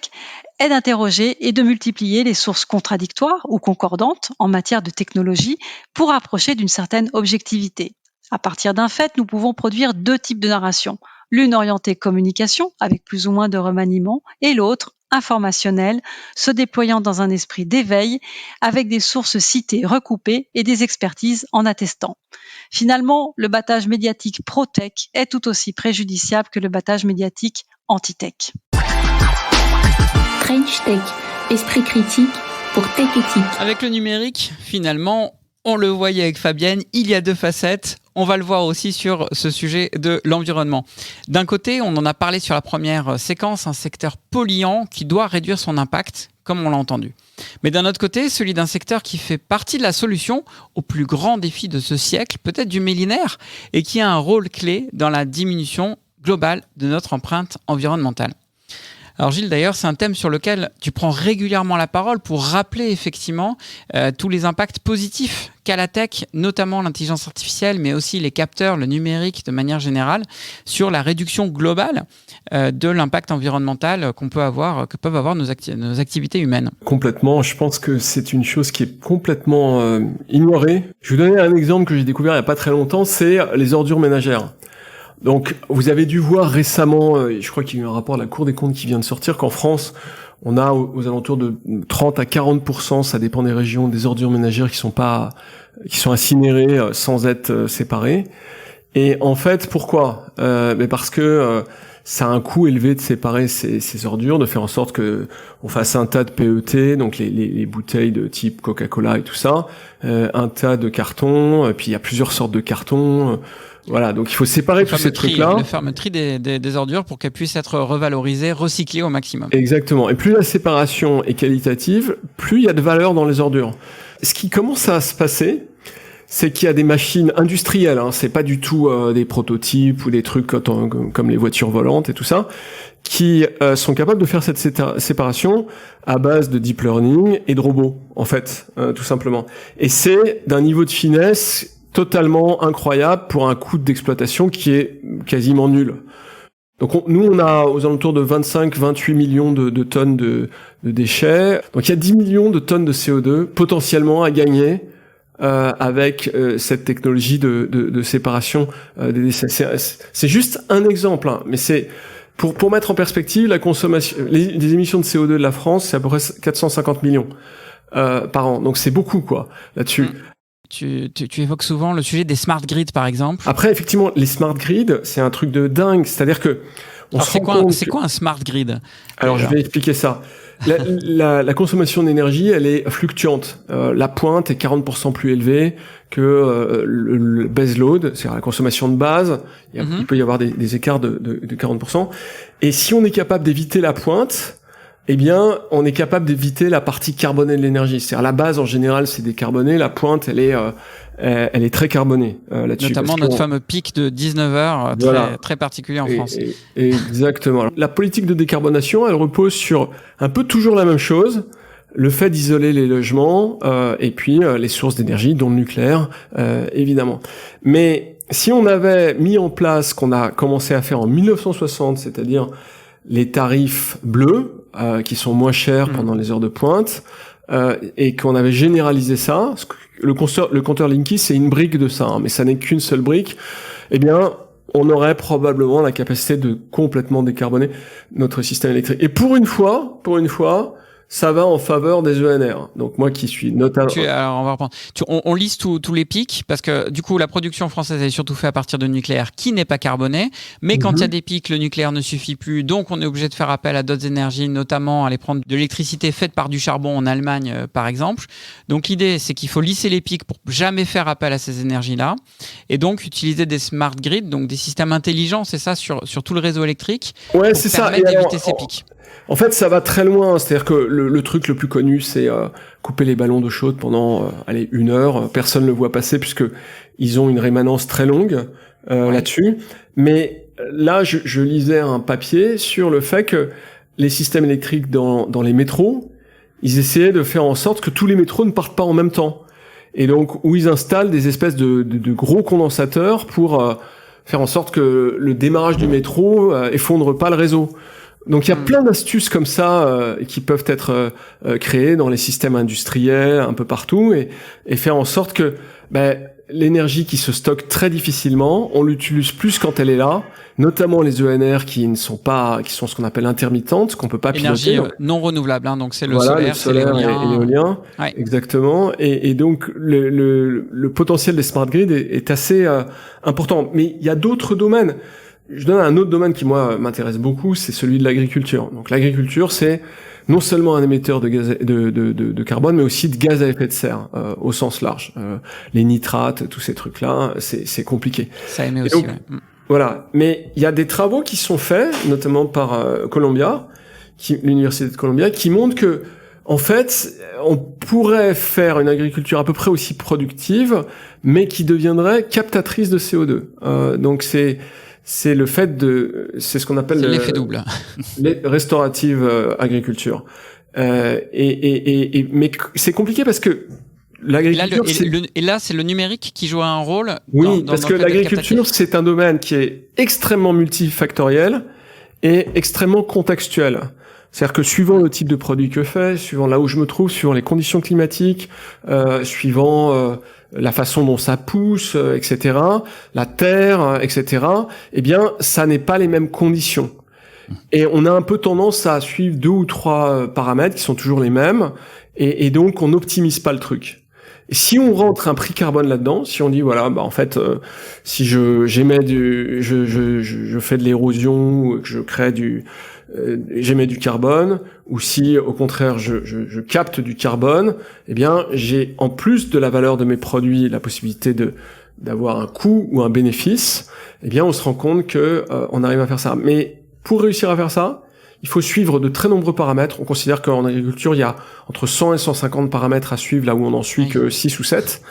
est d'interroger et de multiplier les sources contradictoires ou concordantes en matière de technologie pour approcher d'une certaine objectivité. À partir d'un fait, nous pouvons produire 2 types de narration. L'une orientée communication, avec plus ou moins de remaniement, et l'autre informationnelle, se déployant dans un esprit d'éveil, avec des sources citées recoupées et des expertises en attestant. Finalement, le battage médiatique pro-tech est tout aussi préjudiciable que le battage médiatique anti-tech. Trench Tech, esprit critique pour tech éthique. Avec le numérique, finalement, on le voyait avec Fabienne, il y a 2 facettes. On va le voir aussi sur ce sujet de l'environnement. D'un côté, on en a parlé sur la première séquence, un secteur polluant qui doit réduire son impact, comme on l'a entendu. Mais d'un autre côté, celui d'un secteur qui fait partie de la solution au plus grand défi de ce siècle, peut-être du millénaire, et qui a un rôle clé dans la diminution globale de notre empreinte environnementale. Alors Gilles, d'ailleurs, c'est un thème sur lequel tu prends régulièrement la parole pour rappeler effectivement tous les impacts positifs qu'a la tech, notamment l'intelligence artificielle, mais aussi les capteurs, le numérique de manière générale, sur la réduction globale de l'impact environnemental que peuvent avoir nos activités humaines. Complètement, je pense que c'est une chose qui est complètement ignorée. Je vais vous donner un exemple que j'ai découvert il n'y a pas très longtemps, c'est les ordures ménagères. Donc, vous avez dû voir récemment, je crois qu'il y a eu un rapport de la Cour des comptes qui vient de sortir, qu'en France, on a aux alentours de 30 à 40%, ça dépend des régions, des ordures ménagères qui sont incinérées sans être séparées. Et en fait, pourquoi ? Mais parce que ça a un coût élevé de séparer ces ordures, de faire en sorte que on fasse un tas de PET, donc les bouteilles de type Coca-Cola et tout ça, un tas de cartons, puis il y a plusieurs sortes de cartons. Voilà, donc il faut séparer tous ces trucs-là. Le fameux tri des ordures pour qu'elles puissent être revalorisées, recyclées au maximum. Exactement. Et plus la séparation est qualitative, plus il y a de valeur dans les ordures. Ce qui commence à se passer, c'est qu'il y a des machines industrielles, c'est pas du tout des prototypes ou des trucs comme les voitures volantes et tout ça, qui sont capables de faire cette séparation à base de deep learning et de robots, en fait, tout simplement. Et c'est d'un niveau de finesse totalement incroyable pour un coût d'exploitation qui est quasiment nul. Donc nous, on a aux alentours de 25-28 millions de tonnes de déchets. Donc il y a 10 millions de tonnes de CO2 potentiellement à gagner avec cette technologie de séparation des déchets. C'est juste un exemple, mais c'est pour mettre en perspective la consommation, les émissions de CO2 de la France, c'est à peu près 450 millions par an. Donc c'est beaucoup là-dessus. Tu évoques souvent le sujet des smart grids, par exemple. Après, effectivement, les smart grids, c'est un truc de dingue. C'est-à-dire que Alors, c'est quoi un smart grid? Alors, je vais expliquer ça. La consommation d'énergie, elle est fluctuante. La pointe est 40% plus élevée que le base load, c'est-à-dire la consommation de base. Il peut y avoir des écarts de 40%. Et si on est capable d'éviter la pointe, eh bien, on est capable d'éviter la partie carbonée de l'énergie. C'est-à-dire la base, en général, c'est décarboné. La pointe, elle est très carbonée là-dessus. Notamment notre fameux pic de 19h, voilà. Très particulier en France. Exactement. Alors, la politique de décarbonation, elle repose sur un peu toujours la même chose. Le fait d'isoler les logements et puis les sources d'énergie, dont le nucléaire, évidemment. Mais si on avait mis en place ce qu'on a commencé à faire en 1960, c'est-à-dire les tarifs bleus, qui sont moins chers pendant les heures de pointe, et qu'on avait généralisé ça, le compteur Linky, c'est une brique de ça, mais ça n'est qu'une seule brique, eh bien, on aurait probablement la capacité de complètement décarboner notre système électrique. Et pour une fois, ça va en faveur des ENR. Donc moi qui suis notamment... Alors on va reprendre. On liste tous les pics, parce que du coup la production française est surtout faite à partir de nucléaire qui n'est pas carboné, mais quand il y a des pics, le nucléaire ne suffit plus, donc on est obligé de faire appel à d'autres énergies, notamment aller prendre de l'électricité faite par du charbon en Allemagne par exemple. Donc l'idée c'est qu'il faut lisser les pics pour jamais faire appel à ces énergies-là, et donc utiliser des smart grids, donc des systèmes intelligents, c'est ça, sur tout le réseau électrique, ouais, pour c'est permettre ça. d'éviter ces pics. En fait, ça va très loin. C'est-à-dire que le truc le plus connu, c'est couper les ballons d'eau chaude pendant 1 heure. Personne ne le voit passer puisque ils ont une rémanence très longue là-dessus. Mais là, je lisais un papier sur le fait que les systèmes électriques dans les métros, ils essayaient de faire en sorte que tous les métros ne partent pas en même temps. Et donc, où ils installent des espèces de gros condensateurs pour faire en sorte que le démarrage du métro effondre pas le réseau. Donc il y a plein d'astuces comme ça qui peuvent être créées dans les systèmes industriels un peu partout et faire en sorte que l'énergie qui se stocke très difficilement, on l'utilise plus quand elle est là, notamment les ENR qui sont ce qu'on appelle intermittentes, qu'on peut pas piloter. Énergie non renouvelable, hein, donc c'est le voilà, solaire, et l'éolien, ouais. Exactement. Et donc le potentiel des smart grids est assez important. Mais il y a d'autres domaines. Je donne un autre domaine qui, moi, m'intéresse beaucoup, c'est celui de l'agriculture. Donc l'agriculture, c'est non seulement un émetteur de gaz de carbone, mais aussi de gaz à effet de serre, au sens large. Les nitrates, tous ces trucs-là, c'est compliqué. Ça émet aussi, donc, ouais. Voilà. Mais il y a des travaux qui sont faits, notamment par l'Université de Columbia, qui montrent que, en fait, on pourrait faire une agriculture à peu près aussi productive, mais qui deviendrait captatrice de CO2. Donc c'est le fait c'est ce qu'on appelle l'effet double. Restaurative agriculture. Mais c'est compliqué parce que l'agriculture. Et là, c'est le numérique qui joue un rôle. Oui, parce que l'agriculture, c'est un domaine qui est extrêmement multifactoriel et extrêmement contextuel. C'est-à-dire que suivant le type de produit que fait, suivant là où je me trouve, suivant les conditions climatiques, suivant la façon dont ça pousse, etc., la terre, etc., eh bien, ça n'est pas les mêmes conditions. Et on a un peu tendance à suivre 2 ou 3 paramètres qui sont toujours les mêmes, et donc on n'optimise pas le truc. Et si on rentre un prix carbone là-dedans, si on dit voilà, en fait, si je fais de l'érosion, ou que je crée j'émets du carbone, ou si au contraire je capte du carbone, eh bien j'ai en plus de la valeur de mes produits la possibilité d'avoir un coût ou un bénéfice. Eh bien on se rend compte que on arrive à faire ça. Mais pour réussir à faire ça, il faut suivre de très nombreux paramètres. On considère qu'en agriculture il y a entre 100 et 150 paramètres à suivre, là où on n'en suit que 6 ou 7.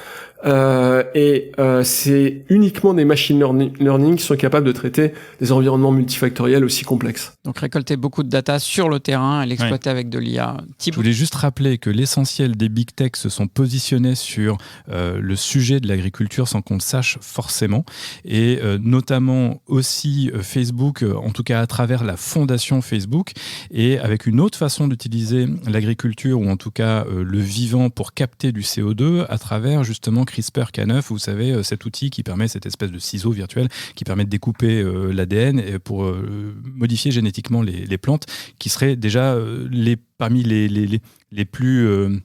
C'est uniquement des machine learning qui sont capables de traiter des environnements multifactoriels aussi complexes. Donc récolter beaucoup de data sur le terrain et l'exploiter avec de l'IA. Je voulais juste rappeler que l'essentiel des big tech se sont positionnés sur le sujet de l'agriculture sans qu'on le sache forcément, et notamment aussi Facebook, en tout cas à travers la fondation Facebook, et avec une autre façon d'utiliser l'agriculture, ou en tout cas le vivant, pour capter du CO2 à travers justement CRISPR-Cas9, vous savez, cet outil qui permet, cette espèce de ciseau virtuel qui permet de découper l'ADN pour modifier génétiquement les plantes, qui seraient déjà parmi les plus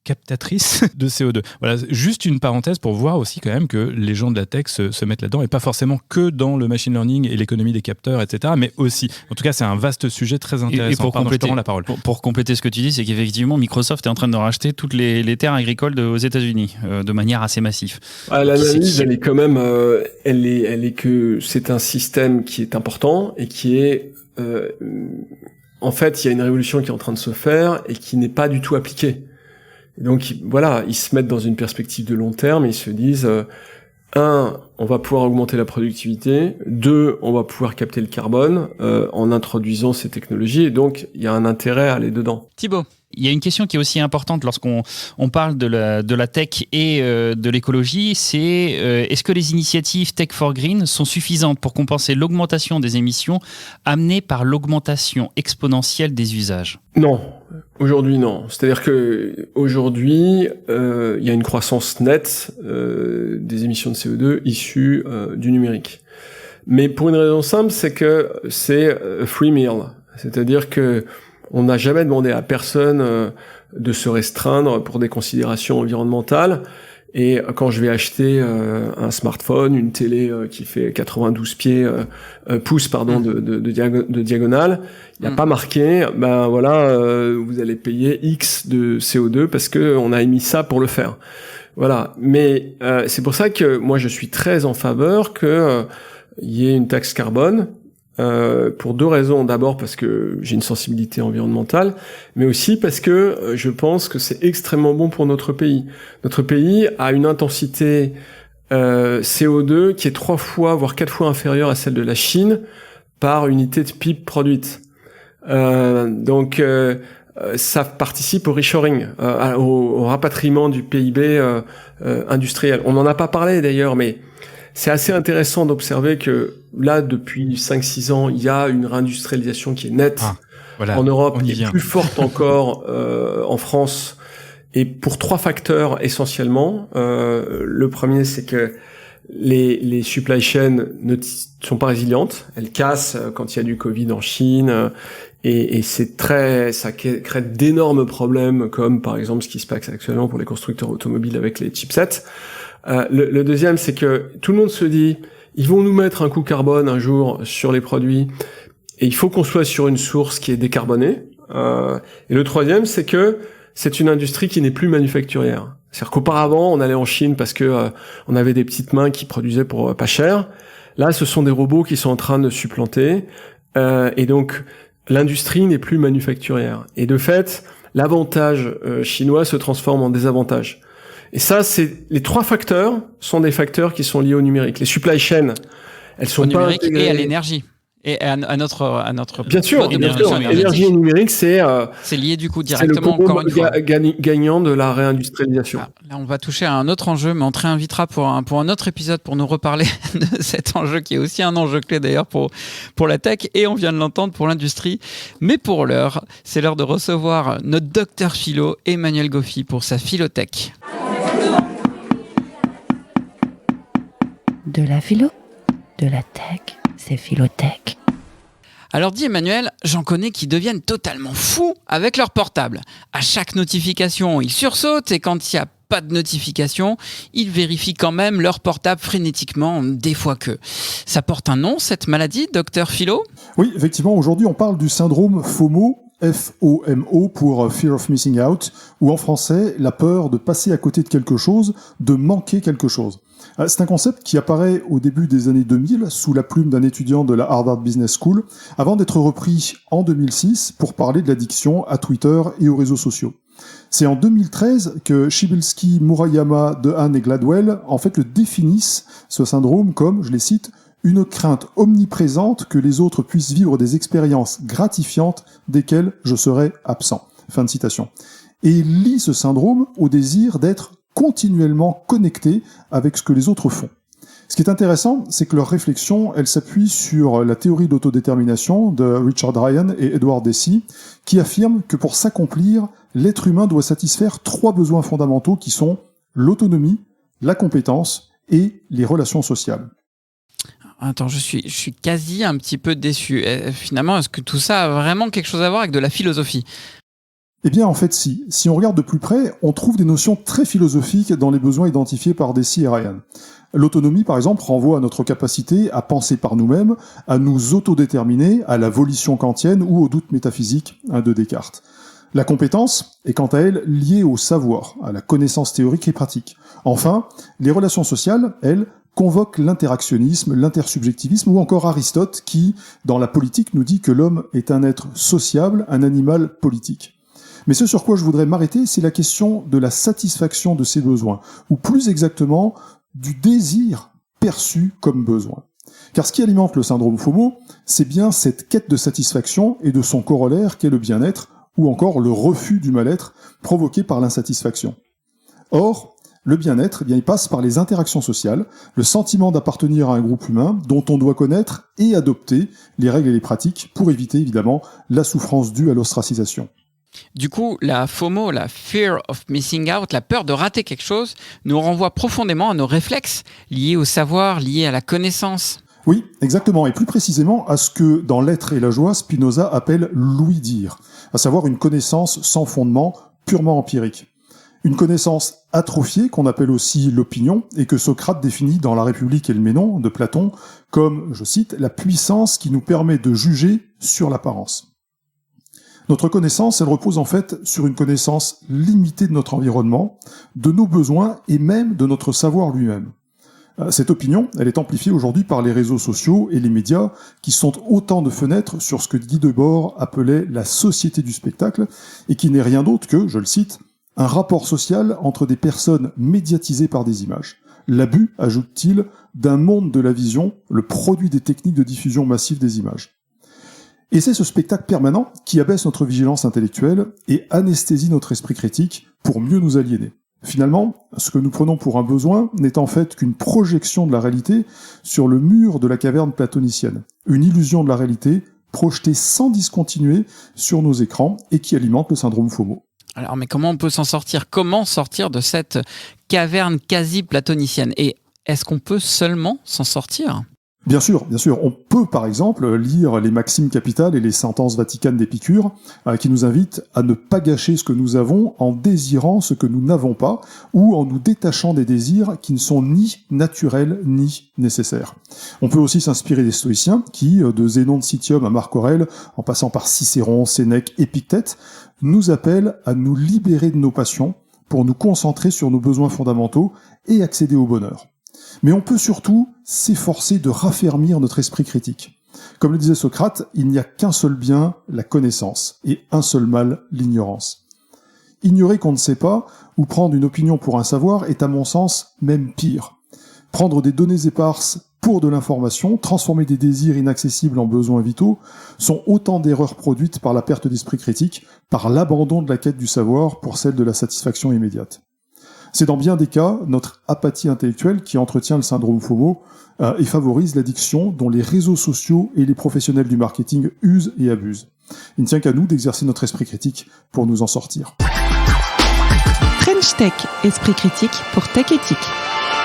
captatrice de CO2. Voilà, juste une parenthèse pour voir aussi quand même que les gens de la tech se mettent là-dedans, et pas forcément que dans le machine learning et l'économie des capteurs, etc., mais aussi. En tout cas, c'est un vaste sujet très intéressant. Et pour compléter, je te rends la parole. Pour compléter ce que tu dis, c'est qu'effectivement, Microsoft est en train de racheter toutes les terres agricoles aux États-Unis de manière assez massive. L'analyse, elle est quand même, elle est que c'est un système qui est important et qui est, en fait, il y a une révolution qui est en train de se faire et qui n'est pas du tout appliquée. Et donc voilà, ils se mettent dans une perspective de long terme et ils se disent, on va pouvoir augmenter la productivité, 2, on va pouvoir capter le carbone en introduisant ces technologies, et donc il y a un intérêt à aller dedans. Thibaut. Il y a une question qui est aussi importante lorsqu'on parle de la tech et de l'écologie, c'est est-ce que les initiatives Tech for Green sont suffisantes pour compenser l'augmentation des émissions amenée par l'augmentation exponentielle des usages ? Non, aujourd'hui non. C'est-à-dire que aujourd'hui, il y a une croissance nette des émissions de CO2 issues du numérique. Mais pour une raison simple, c'est que c'est free meal. C'est-à-dire que on n'a jamais demandé à personne de se restreindre pour des considérations environnementales. Et quand je vais acheter un smartphone, une télé qui fait 92 pouces de diagonale, il n'y a pas marqué, vous allez payer X de CO2 parce que on a émis ça pour le faire. Voilà. Mais c'est pour ça que moi je suis très en faveur que y ait une taxe carbone. Pour 2 raisons. D'abord parce que j'ai une sensibilité environnementale, mais aussi parce que je pense que c'est extrêmement bon pour notre pays. Notre pays a une intensité CO2 qui est 3 fois, voire 4 fois inférieure à celle de la Chine par unité de PIB produite. Donc ça participe au reshoring, au rapatriement du PIB industriel. On n'en a pas parlé d'ailleurs, mais c'est assez intéressant d'observer que là, depuis 5-6 ans, il y a une réindustrialisation qui est nette en Europe, et plus forte encore en France, et pour 3 facteurs essentiellement. Le premier, c'est que les supply chains ne sont pas résilientes, elles cassent quand il y a du Covid en Chine, et ça crée d'énormes problèmes, comme par exemple ce qui se passe actuellement pour les constructeurs automobiles avec les chipsets. Le deuxième, c'est que tout le monde se dit, ils vont nous mettre un coût carbone un jour sur les produits, et il faut qu'on soit sur une source qui est décarbonée. Et le troisième, c'est que c'est une industrie qui n'est plus manufacturière. C'est-à-dire qu'auparavant, on allait en Chine parce que on avait des petites mains qui produisaient pour pas cher. Là, ce sont des robots qui sont en train de supplanter, et donc l'industrie n'est plus manufacturière. Et de fait, l'avantage chinois se transforme en désavantage. Et ça, les 3 facteurs sont des facteurs qui sont liés au numérique. Les supply chains, elles sont pas numérique intégrées. Et à l'énergie. Et à notre bien sûr, énergie et numérique, c'est lié du coup directement, c'est le encore une fois. gagnant de la réindustrialisation. Là, on va toucher à un autre enjeu, mais on te réinvitera pour un autre épisode pour nous reparler de cet enjeu qui est aussi un enjeu clé d'ailleurs pour la tech, et on vient de l'entendre pour l'industrie. Mais pour l'heure, c'est l'heure de recevoir notre docteur philo, Emmanuel Goffi, pour sa philotech. De la philo, de la tech, c'est philotech. Alors dis Emmanuel, j'en connais qui deviennent totalement fous avec leur portable. À chaque notification, ils sursautent, et quand il n'y a pas de notification, ils vérifient quand même leur portable frénétiquement, des fois que. Ça porte un nom, cette maladie, docteur philo ? Oui, effectivement, aujourd'hui on parle du syndrome FOMO, FOMO pour Fear of Missing Out, ou en français, la peur de passer à côté de quelque chose, de manquer quelque chose. C'est un concept qui apparaît au début des années 2000 sous la plume d'un étudiant de la Harvard Business School, avant d'être repris en 2006 pour parler de l'addiction à Twitter et aux réseaux sociaux. C'est en 2013 que Cybulski, Murayama, Dehaene et Gladwell en fait le définissent, ce syndrome, comme, je les cite, une crainte omniprésente que les autres puissent vivre des expériences gratifiantes desquelles je serai absent. Fin de citation. Et il lie ce syndrome au désir d'être continuellement connecté avec ce que les autres font. Ce qui est intéressant, c'est que leur réflexion, elle s'appuie sur la théorie d'autodétermination de Richard Ryan et Edward Deci, qui affirme que pour s'accomplir, l'être humain doit satisfaire 3 besoins fondamentaux qui sont l'autonomie, la compétence et les relations sociales. Attends, je suis quasi un petit peu déçu. Finalement, est-ce que tout ça a vraiment quelque chose à voir avec de la philosophie ? Eh bien, en fait, si. Si on regarde de plus près, on trouve des notions très philosophiques dans les besoins identifiés par Deci et Ryan. L'autonomie, par exemple, renvoie à notre capacité à penser par nous-mêmes, à nous autodéterminer, à la volition kantienne ou au doute métaphysique de Descartes. La compétence est quant à elle liée au savoir, à la connaissance théorique et pratique. Enfin, les relations sociales, elles, convoquent l'interactionnisme, l'intersubjectivisme ou encore Aristote qui, dans la politique, nous dit que l'homme est un être sociable, un animal politique. Mais ce sur quoi je voudrais m'arrêter, c'est la question de la satisfaction de ces besoins, ou plus exactement, du désir perçu comme besoin. Car ce qui alimente le syndrome FOMO, c'est bien cette quête de satisfaction et de son corollaire qu'est le bien-être, ou encore le refus du mal-être provoqué par l'insatisfaction. Or, le bien-être, il passe par les interactions sociales, le sentiment d'appartenir à un groupe humain dont on doit connaître et adopter les règles et les pratiques pour éviter évidemment la souffrance due à l'ostracisation. Du coup, la FOMO, la Fear of Missing Out, la peur de rater quelque chose, nous renvoie profondément à nos réflexes liés au savoir, liés à la connaissance. Oui, exactement, et plus précisément à ce que, dans l'être et la joie, Spinoza appelle l'ouï-dire, à savoir une connaissance sans fondement, purement empirique. Une connaissance atrophiée, qu'on appelle aussi l'opinion, et que Socrate définit dans La République et le Ménon de Platon comme, je cite, la puissance qui nous permet de juger sur l'apparence. Notre connaissance, elle repose en fait sur une connaissance limitée de notre environnement, de nos besoins et même de notre savoir lui-même. Cette opinion, elle est amplifiée aujourd'hui par les réseaux sociaux et les médias qui sont autant de fenêtres sur ce que Guy Debord appelait la société du spectacle et qui n'est rien d'autre que, je le cite, un rapport social entre des personnes médiatisées par des images. L'abus, ajoute-t-il, d'un monde de la vision, le produit des techniques de diffusion massive des images. Et c'est ce spectacle permanent qui abaisse notre vigilance intellectuelle et anesthésie notre esprit critique pour mieux nous aliéner. Finalement, ce que nous prenons pour un besoin n'est en fait qu'une projection de la réalité sur le mur de la caverne platonicienne. Une illusion de la réalité projetée sans discontinuer sur nos écrans et qui alimente le syndrome FOMO. Alors, mais comment on peut s'en sortir ? Comment sortir de cette caverne quasi platonicienne ? Et est-ce qu'on peut seulement s'en sortir ? Bien sûr. On peut, par exemple, lire les maximes capitales et les sentences vaticanes d'Épicure, qui nous invitent à ne pas gâcher ce que nous avons en désirant ce que nous n'avons pas, ou en nous détachant des désirs qui ne sont ni naturels ni nécessaires. On peut aussi s'inspirer des stoïciens, qui, de Zénon de Citium à Marc Aurèle, en passant par Cicéron, Sénèque, Épictète, nous appellent à nous libérer de nos passions pour nous concentrer sur nos besoins fondamentaux et accéder au bonheur. Mais on peut surtout s'efforcer de raffermir notre esprit critique. Comme le disait Socrate, il n'y a qu'un seul bien, la connaissance, et un seul mal, l'ignorance. Ignorer qu'on ne sait pas, ou prendre une opinion pour un savoir, est à mon sens même pire. Prendre des données éparses pour de l'information, transformer des désirs inaccessibles en besoins vitaux, sont autant d'erreurs produites par la perte d'esprit critique, par l'abandon de la quête du savoir pour celle de la satisfaction immédiate. C'est dans bien des cas notre apathie intellectuelle qui entretient le syndrome FOMO et favorise l'addiction dont les réseaux sociaux et les professionnels du marketing usent et abusent. Il ne tient qu'à nous d'exercer notre esprit critique pour nous en sortir. French Tech, esprit critique pour Tech Éthique.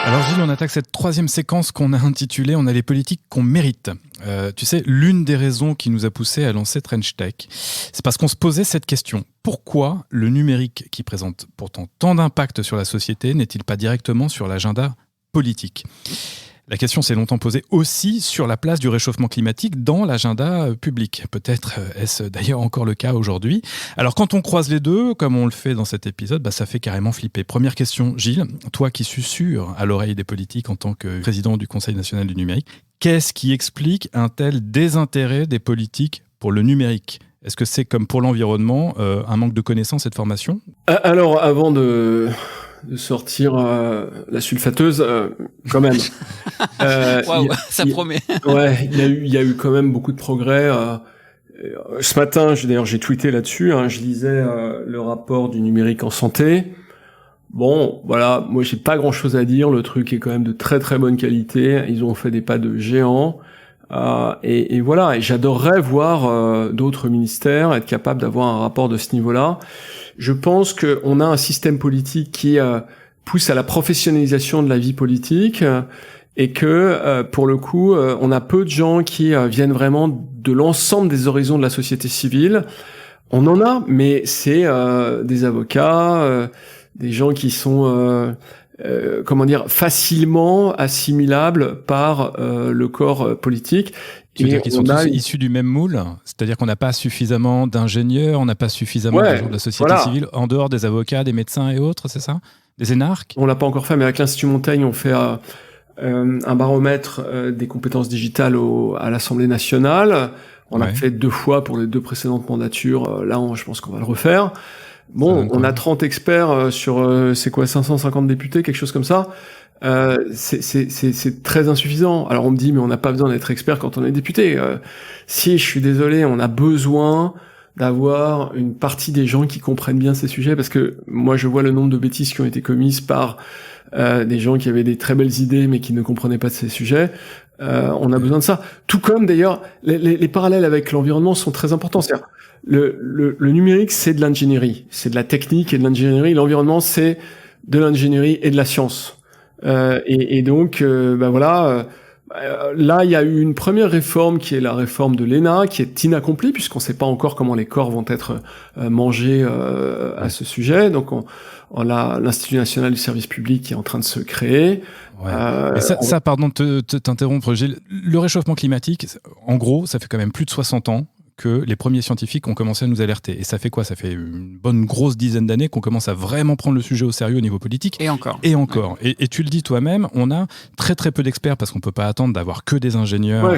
Alors Gilles, on attaque cette troisième séquence qu'on a intitulée « On a les politiques qu'on mérite ». Tu sais, l'une des raisons qui nous a poussé à lancer French Tech, c'est parce qu'on se posait cette question. Pourquoi le numérique, qui présente pourtant tant d'impact sur la société, n'est-il pas directement sur l'agenda politique ? La question s'est longtemps posée aussi sur la place du réchauffement climatique dans l'agenda public. Peut-être est-ce d'ailleurs encore le cas aujourd'hui. Alors quand on croise les deux, comme on le fait dans cet épisode, ça fait carrément flipper. Première question, Gilles, toi qui susurres à l'oreille des politiques en tant que président du Conseil national du numérique, qu'est-ce qui explique un tel désintérêt des politiques pour le numérique ? Est-ce que c'est comme pour l'environnement, un manque de connaissances et de formation ? Alors, avant de sortir la sulfateuse, quand même. Waouh, ça promet. Ouais, il y a eu quand même beaucoup de progrès. Ce matin, j'ai tweeté là-dessus. Je lisais le rapport du numérique en santé. Bon, voilà, moi j'ai pas grand-chose à dire. Le truc est quand même de très très bonne qualité. Ils ont fait des pas de géant. Et voilà, et j'adorerais voir d'autres ministères être capables d'avoir un rapport de ce niveau-là. Je pense qu'on a un système politique qui pousse à la professionnalisation de la vie politique et que, pour le coup, on a peu de gens qui viennent vraiment de l'ensemble des horizons de la société civile. On en a, mais c'est des avocats, des gens qui sont facilement assimilables par le corps politique. Tu veux dire qu'ils sont tous issus du même moule? C'est-à-dire qu'on n'a pas suffisamment d'ingénieurs, on n'a pas suffisamment de gens de la société civile, en dehors des avocats, des médecins et autres, c'est ça? Des énarques? On l'a pas encore fait, mais avec l'Institut Montaigne, on fait un baromètre des compétences digitales à l'Assemblée nationale. On l'a fait 2 fois pour les 2 précédentes mandatures. Là, je pense qu'on va le refaire. Bon, on a 30 experts sur, 550 députés, quelque chose comme ça. C'est très insuffisant. Alors on me dit, mais on n'a pas besoin d'être expert quand on est député. Si, je suis désolé, on a besoin d'avoir une partie des gens qui comprennent bien ces sujets, parce que moi je vois le nombre de bêtises qui ont été commises par des gens qui avaient des très belles idées mais qui ne comprenaient pas de ces sujets. On a besoin de ça. Tout comme d'ailleurs les parallèles avec l'environnement sont très importants. C'est-à-dire le numérique, c'est de l'ingénierie, c'est de la technique et de l'ingénierie. L'environnement, c'est de l'ingénierie et de la science. Et donc, là, il y a eu une première réforme qui est la réforme de l'ENA, qui est inaccomplie puisqu'on ne sait pas encore comment les corps vont être mangés à ce sujet. Donc, on a l'Institut national du service public qui est en train de se créer. Et ça, pardon de t'interrompre, Gilles. Le réchauffement climatique, en gros, ça fait quand même plus de 60 ans que les premiers scientifiques ont commencé à nous alerter. Et ça fait quoi? Ça fait une bonne grosse dizaine d'années qu'on commence à vraiment prendre le sujet au sérieux au niveau politique. Et encore. Ouais. Et tu le dis toi-même, on a très très peu d'experts parce qu'on peut pas attendre d'avoir que des ingénieurs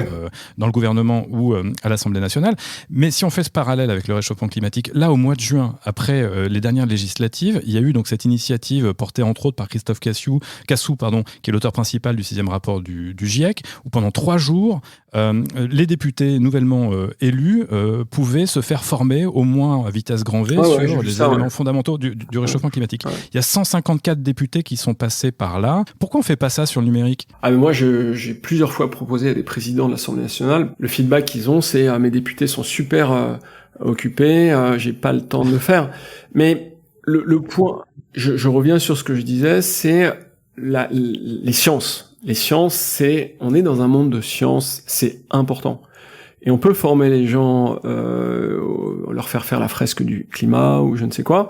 dans le gouvernement ou à l'Assemblée nationale. Mais si on fait ce parallèle avec le réchauffement climatique, là au mois de juin, après les dernières législatives, il y a eu donc cette initiative portée entre autres par Christophe Cassou, qui est l'auteur principal du 6e rapport du GIEC, où pendant 3 jours, les députés nouvellement élus pouvaient se faire former au moins à vitesse grand V sur les éléments fondamentaux du réchauffement climatique. Il y a 154 députés qui sont passés par là. Pourquoi on fait pas ça sur le numérique? Mais moi, j'ai plusieurs fois proposé à des présidents de l'Assemblée nationale. Le feedback qu'ils ont, c'est mes députés sont super occupés, j'ai pas le temps de le faire. Mais le point, je reviens sur ce que je disais, c'est les sciences. Les sciences, on est dans un monde de sciences, c'est important. Et on peut former les gens, leur faire la fresque du climat ou je ne sais quoi.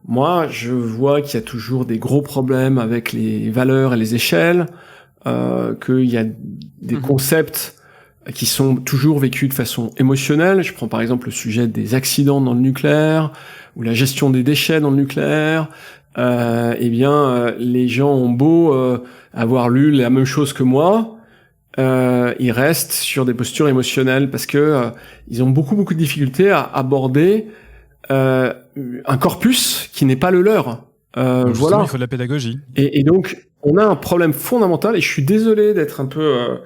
Moi, je vois qu'il y a toujours des gros problèmes avec les valeurs et les échelles, qu'il y a des concepts qui sont toujours vécus de façon émotionnelle. Je prends par exemple le sujet des accidents dans le nucléaire ou la gestion des déchets dans le nucléaire. Les gens ont beau avoir lu la même chose que moi, ils restent sur des postures émotionnelles parce que ils ont beaucoup de difficultés à aborder un corpus qui n'est pas le leur. Voilà. Il faut de la pédagogie. Et donc on a un problème fondamental et je suis désolé d'être un peu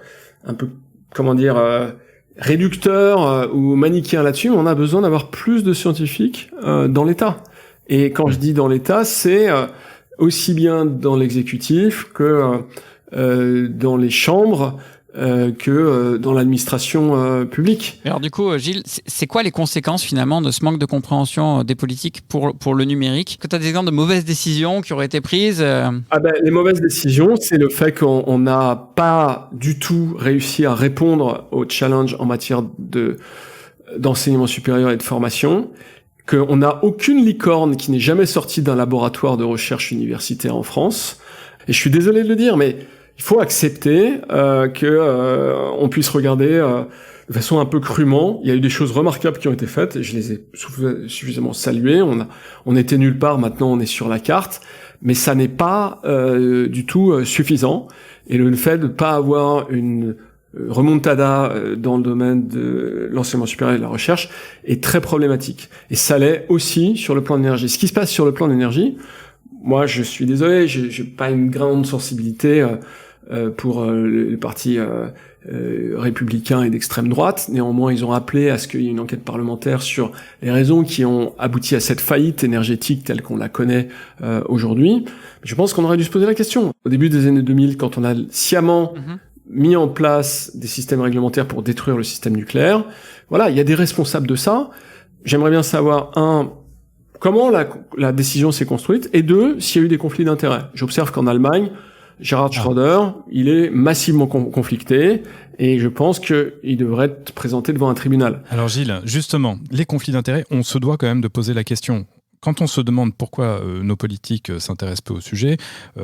réducteur ou manichéen là-dessus, mais on a besoin d'avoir plus de scientifiques dans l'État. Et quand je dis dans l'État, c'est aussi bien dans l'exécutif que dans les chambres, que dans l'administration publique. Alors du coup, Gilles, c'est quoi les conséquences finalement de ce manque de compréhension des politiques pour le numérique? Que tu as des exemples de mauvaises décisions qui auraient été prises Les mauvaises décisions, c'est le fait qu'on n'a pas du tout réussi à répondre aux challenges en matière d'enseignement supérieur et de formation, qu'on n'a aucune licorne qui n'est jamais sortie d'un laboratoire de recherche universitaire en France. Et je suis désolé de le dire, mais il faut accepter on puisse regarder de façon un peu crûment. Il y a eu des choses remarquables qui ont été faites, et je les ai suffisamment saluées. On était nulle part, maintenant on est sur la carte, mais ça n'est pas du tout suffisant. Et le fait de ne pas avoir une remontada dans le domaine de l'enseignement supérieur et de la recherche est très problématique. Et ça l'est aussi sur le plan de l'énergie. Ce qui se passe sur le plan de l'énergie, moi je suis désolé, j'ai pas une grande sensibilité pour les partis républicains et d'extrême droite. Néanmoins, ils ont appelé à ce qu'il y ait une enquête parlementaire sur les raisons qui ont abouti à cette faillite énergétique telle qu'on la connaît aujourd'hui. Je pense qu'on aurait dû se poser la question. Au début des années 2000, quand on a sciemment mis en place des systèmes réglementaires pour détruire le système nucléaire, voilà, il y a des responsables de ça. J'aimerais bien savoir, comment la décision s'est construite, et 2, s'il y a eu des conflits d'intérêts. J'observe qu'en Allemagne, Gerhard Schröder, il est massivement conflicté, Et je pense qu'il devrait être présenté devant un tribunal. Alors Gilles, justement, les conflits d'intérêts, on se doit quand même de poser la question. Quand on se demande pourquoi nos politiques s'intéressent peu au sujet,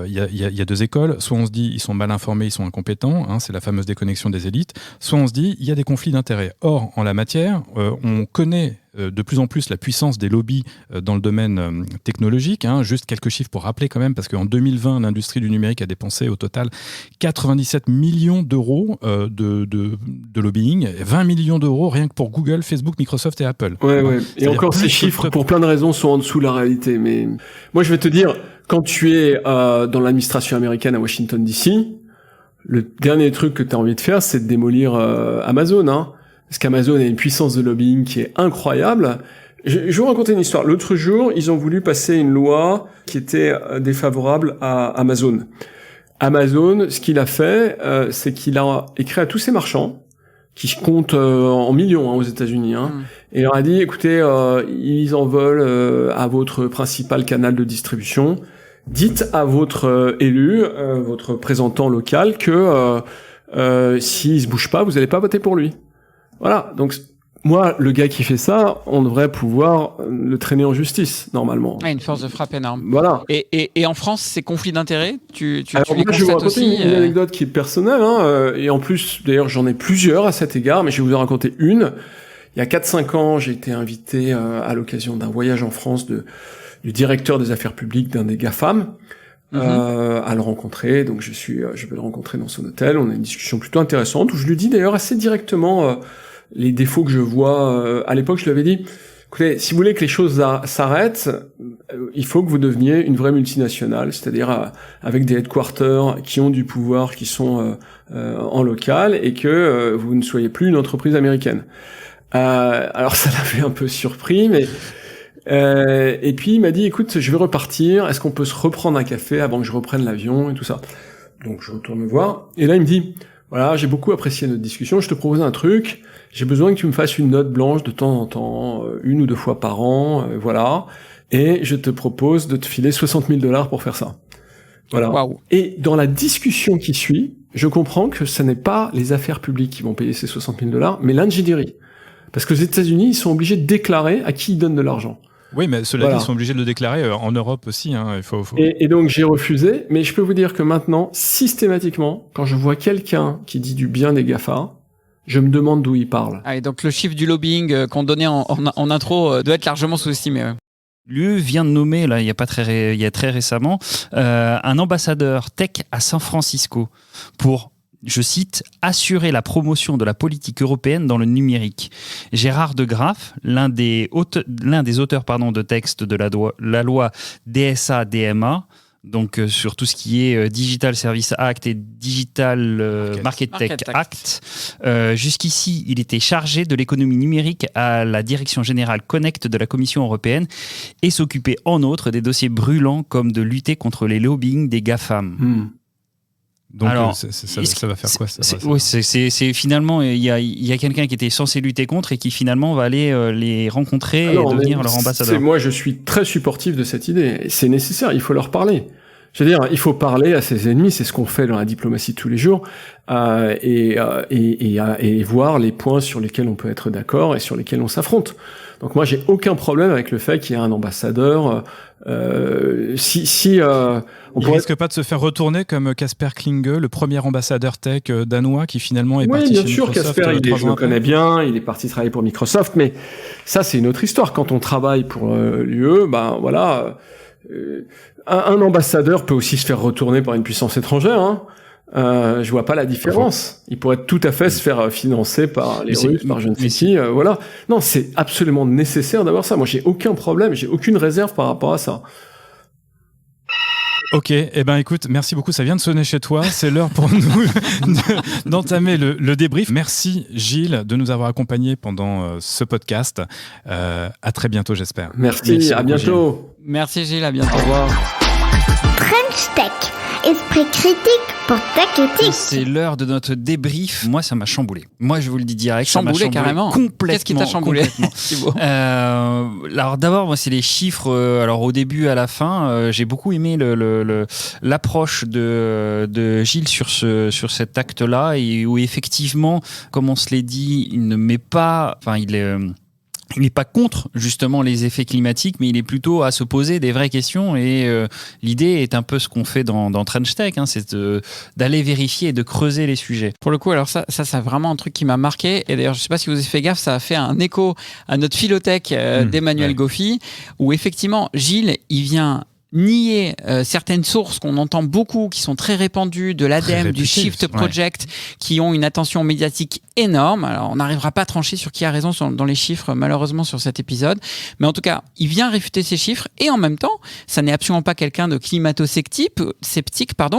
il y a deux écoles. Soit on se dit ils sont mal informés, ils sont incompétents, c'est la fameuse déconnexion des élites. Soit on se dit il y a des conflits d'intérêts. Or, en la matière, on connaît de plus en plus la puissance des lobbies dans le domaine technologique. Juste quelques chiffres pour rappeler quand même, parce qu'en 2020, l'industrie du numérique a dépensé au total 97 millions d'euros de lobbying, 20 millions d'euros rien que pour Google, Facebook, Microsoft et Apple. Ouais. Et encore, ces chiffres, pour plein de raisons, sont en dessous de la réalité. Mais moi, je vais te dire, quand tu es dans l'administration américaine à Washington DC, le dernier truc que tu as envie de faire, c'est de démolir Amazon, Parce qu'Amazon a une puissance de lobbying qui est incroyable. Je vais vous raconter une histoire. L'autre jour, ils ont voulu passer une loi qui était défavorable à Amazon. Amazon, ce qu'il a fait, c'est qu'il a écrit à tous ses marchands, qui comptent en millions aux États-Unis, et il leur a dit, écoutez, ils en veulent à votre principal canal de distribution. Dites à votre élu, votre représentant local, que s'il se bouge pas, vous n'allez pas voter pour lui. Voilà, donc moi, le gars qui fait ça, on devrait pouvoir le traîner en justice, normalement. Une force de frappe énorme. Voilà. Et en France, ces conflits d'intérêts, tu Alors, les moi, je vais vous constates raconter aussi une anecdote qui est personnelle, et en plus, d'ailleurs, j'en ai plusieurs à cet égard, mais je vais vous en raconter une. Il y a 4-5 ans, j'ai été invité à l'occasion d'un voyage en France du directeur des affaires publiques d'un des GAFAM, à le rencontrer. Donc je vais le rencontrer dans son hôtel. On a une discussion plutôt intéressante où je lui dis d'ailleurs assez directement les défauts que je vois. À l'époque, je lui avais dit, écoutez, si vous voulez que les choses s'arrêtent, il faut que vous deveniez une vraie multinationale, c'est-à-dire avec des headquarters qui ont du pouvoir, qui sont en local, et que vous ne soyez plus une entreprise américaine. Alors ça l'avait un peu surpris, mais et puis il m'a dit, écoute, je vais repartir, est-ce qu'on peut se reprendre un café avant que je reprenne l'avion et tout ça. Donc je retourne le voir, et là il me dit, voilà, j'ai beaucoup apprécié notre discussion, je te propose un truc, j'ai besoin que tu me fasses une note blanche de temps en temps, 1 ou 2 fois par an, voilà, et je te propose de te filer $60,000 pour faire ça. Voilà. Wow. Et dans la discussion qui suit, je comprends que ce n'est pas les affaires publiques qui vont payer ces $60,000, mais l'ingénierie. Parce que les États-Unis, ils sont obligés de déclarer à qui ils donnent de l'argent. Oui, mais cela dit, ils sont obligés de le déclarer en Europe aussi. Il faut... Et donc j'ai refusé, mais je peux vous dire que maintenant, systématiquement, quand je vois quelqu'un qui dit du bien des GAFA, je me demande d'où il parle. Ah, et donc le chiffre du lobbying qu'on donnait en intro doit être largement sous-estimé. Ouais. L'UE vient de nommer, là, il y a très récemment, un ambassadeur tech à San Francisco pour, je cite, assurer la promotion de la politique européenne dans le numérique. Gérard de Graaf, l'un des auteurs de texte de la loi DSA-DMA, donc sur tout ce qui est Digital Service Act et Digital Market Tech Act. Jusqu'ici, il était chargé de l'économie numérique à la Direction Générale Connect de la Commission européenne et s'occupait en outre des dossiers brûlants comme de lutter contre les lobbying des GAFAM. Donc alors, ça va faire quoi ça c'est finalement il y a quelqu'un qui était censé lutter contre et qui finalement va aller les rencontrer et devenir leur ambassadeur. Moi je suis très supportif de cette idée. C'est nécessaire, il faut leur parler. Je veux dire, il faut parler à ses ennemis, c'est ce qu'on fait dans la diplomatie tous les jours, et voir les points sur lesquels on peut être d'accord et sur lesquels on s'affronte. Donc moi j'ai aucun problème avec le fait qu'il y ait un ambassadeur. Il risque pas de se faire retourner comme Casper Klinge, le premier ambassadeur tech danois qui finalement est parti chez Microsoft. Oui, bien sûr, Casper, je le connais bien, il est parti travailler pour Microsoft, mais ça c'est une autre histoire. Quand on travaille pour l'UE, ben voilà, un ambassadeur peut aussi se faire retourner par une puissance étrangère. Je vois pas la différence. Il pourrait tout à fait se faire financer par les Russes, par je ne sais qui. Voilà. Non, c'est absolument nécessaire d'avoir ça. Moi, j'ai aucun problème, j'ai aucune réserve par rapport à ça. Ok, eh ben écoute, merci beaucoup, ça vient de sonner chez toi, c'est l'heure pour nous d'entamer le débrief. Merci Gilles de nous avoir accompagnés pendant ce podcast. À très bientôt j'espère. Merci à bientôt. Gilles. Merci Gilles, à bientôt. Au revoir. French Tech, Esprit critique pour Tech. C'est l'heure de notre débrief. Moi, ça m'a chamboulé. Moi, je vous le dis direct. Chamboulé carrément. Complètement. Qu'est-ce qui t'a chamboulé? Alors d'abord, moi, c'est les chiffres. Alors au début, à la fin, j'ai beaucoup aimé l'approche de Gilles sur cet acte-là, et où effectivement, comme on se l'est dit, il ne met pas. Enfin, il n'est pas contre justement les effets climatiques, mais il est plutôt à se poser des vraies questions, et l'idée est un peu ce qu'on fait dans Trench Tech, c'est d'aller vérifier et de creuser les sujets. Pour le coup, alors ça c'est vraiment un truc qui m'a marqué, et d'ailleurs je sais pas si vous avez fait gaffe, ça a fait un écho à notre philothèque d'Emmanuel Goffi, où effectivement Gilles, il vient nier certaines sources qu'on entend beaucoup, qui sont très répandues, de l'ADEME, du Shift Project, qui ont une attention médiatique énorme. Alors, on n'arrivera pas à trancher sur qui a raison dans les chiffres, malheureusement, sur cet épisode. Mais en tout cas, il vient réfuter ces chiffres, et en même temps, ça n'est absolument pas quelqu'un de climato-sceptique,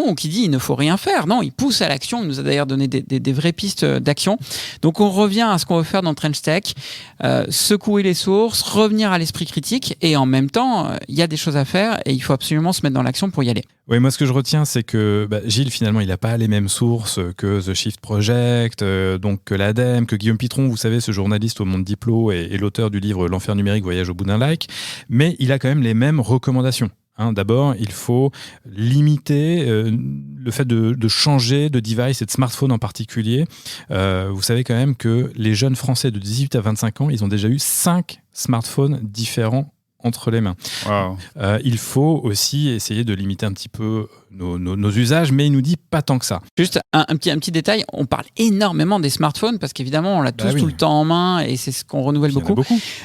ou qui dit il ne faut rien faire. Non, il pousse à l'action. Il nous a d'ailleurs donné des vraies pistes d'action. Donc, on revient à ce qu'on veut faire dans Trench Tech, secouer les sources, revenir à l'esprit critique, et en même temps, il y a des choses à faire, et il faut absolument se mettre dans l'action pour y aller. Oui, moi ce que je retiens, c'est que Gilles, finalement, il n'a pas les mêmes sources que The Shift Project, donc que l'ADEME, que Guillaume Pitron, vous savez, ce journaliste au Monde Diplo et l'auteur du livre L'enfer numérique, voyage au bout d'un like, mais il a quand même les mêmes recommandations. D'abord, il faut limiter le fait de changer de device et de smartphone en particulier. Vous savez quand même que les jeunes Français de 18 à 25 ans, ils ont déjà eu 5 smartphones différents entre les mains. Wow. Il faut aussi essayer de limiter un petit peu nos usages, mais il nous dit pas tant que ça. Juste un petit détail, on parle énormément des smartphones parce qu'évidemment on l'a tous tout le temps en main, et c'est ce qu'on renouvelle beaucoup.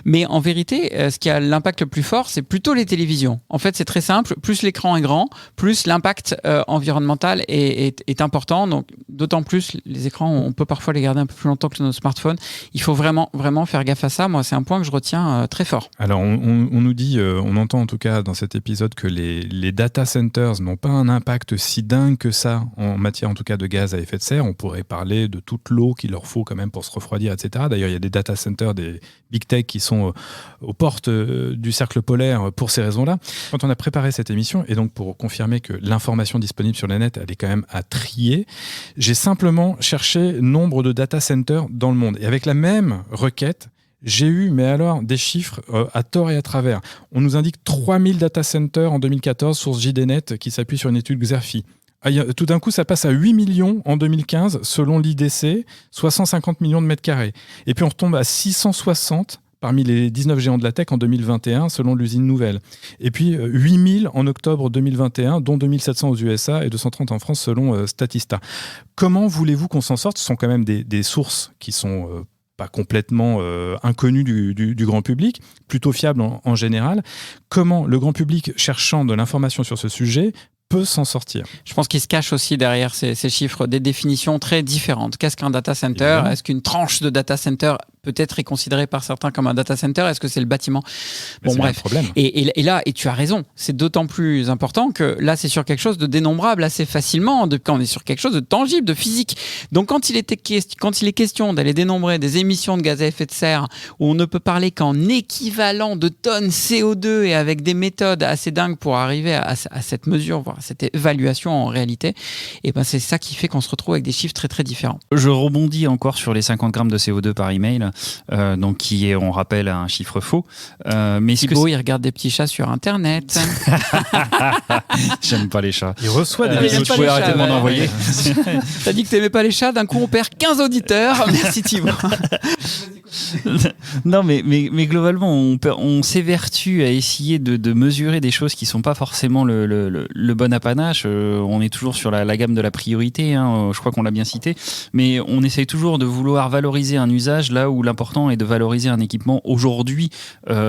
Mais en vérité, ce qui a l'impact le plus fort, c'est plutôt les télévisions. En fait, c'est très simple, plus l'écran est grand, plus l'impact environnemental est important. Donc d'autant plus les écrans, on peut parfois les garder un peu plus longtemps que nos smartphones. Il faut vraiment faire gaffe à ça. Moi, c'est un point que je retiens très fort. Alors on nous dit, on entend en tout cas dans cet épisode que les data centers n'ont pas un impact si dingue que ça en matière en tout cas de gaz à effet de serre. On pourrait parler de toute l'eau qu'il leur faut quand même pour se refroidir, etc. D'ailleurs, il y a des data centers, des big tech qui sont aux portes du cercle polaire pour ces raisons-là. Quand on a préparé cette émission, et donc pour confirmer que l'information disponible sur le net, elle est quand même à trier, j'ai simplement cherché nombre de data centers dans le monde. Et avec la même requête, j'ai eu, mais alors, des chiffres à tort et à travers. On nous indique 3000 data centers en 2014, source JDNet, qui s'appuie sur une étude Xerfi. Tout d'un coup, ça passe à 8 millions en 2015, selon l'IDC, soit 150 millions de mètres carrés. Et puis on retombe à 660 parmi les 19 géants de la tech en 2021, selon l'usine Nouvelle. Et puis 8000 en octobre 2021, dont 2700 aux USA et 230 en France, selon Statista. Comment voulez-vous qu'on s'en sorte ? Ce sont quand même des sources qui sont pas complètement inconnues du grand public, plutôt fiables en général. Comment le grand public, cherchant de l'information sur ce sujet, peut s'en sortir? Je pense qu'il se cache aussi derrière ces chiffres des définitions très différentes. Qu'est-ce qu'un data center ? Évidemment. Est-ce qu'une tranche de data center peut-être est considérée par certains comme un data center ? Est-ce que c'est le bâtiment ? Bon, bref. Et là, et tu as raison, c'est d'autant plus important que là, c'est sur quelque chose de dénombrable assez facilement, quand on est sur quelque chose de tangible, de physique. Donc, quand il est question d'aller dénombrer des émissions de gaz à effet de serre où on ne peut parler qu'en équivalent de tonnes CO2 et avec des méthodes assez dingues pour arriver à cette mesure, voire à cette évaluation en réalité, et ben c'est ça qui fait qu'on se retrouve avec des chiffres très très différents. Je rebondis encore sur les 50 grammes de CO2 par email. Donc qui est, on rappelle, un chiffre faux. Mais Thibaut, il regarde des petits chats sur Internet. J'aime pas les chats. Il reçoit des vidéos. Tu pouvais arrêter de m'en envoyer. T'as dit que t'aimais pas les chats, d'un coup on perd 15 auditeurs. Merci Thibaut. Non, mais globalement, on s'évertue à essayer de mesurer des choses qui sont pas forcément le bon apanage. On est toujours sur la gamme de la priorité, je crois qu'on l'a bien cité, mais on essaye toujours de vouloir valoriser un usage là où l'important est de valoriser un équipement aujourd'hui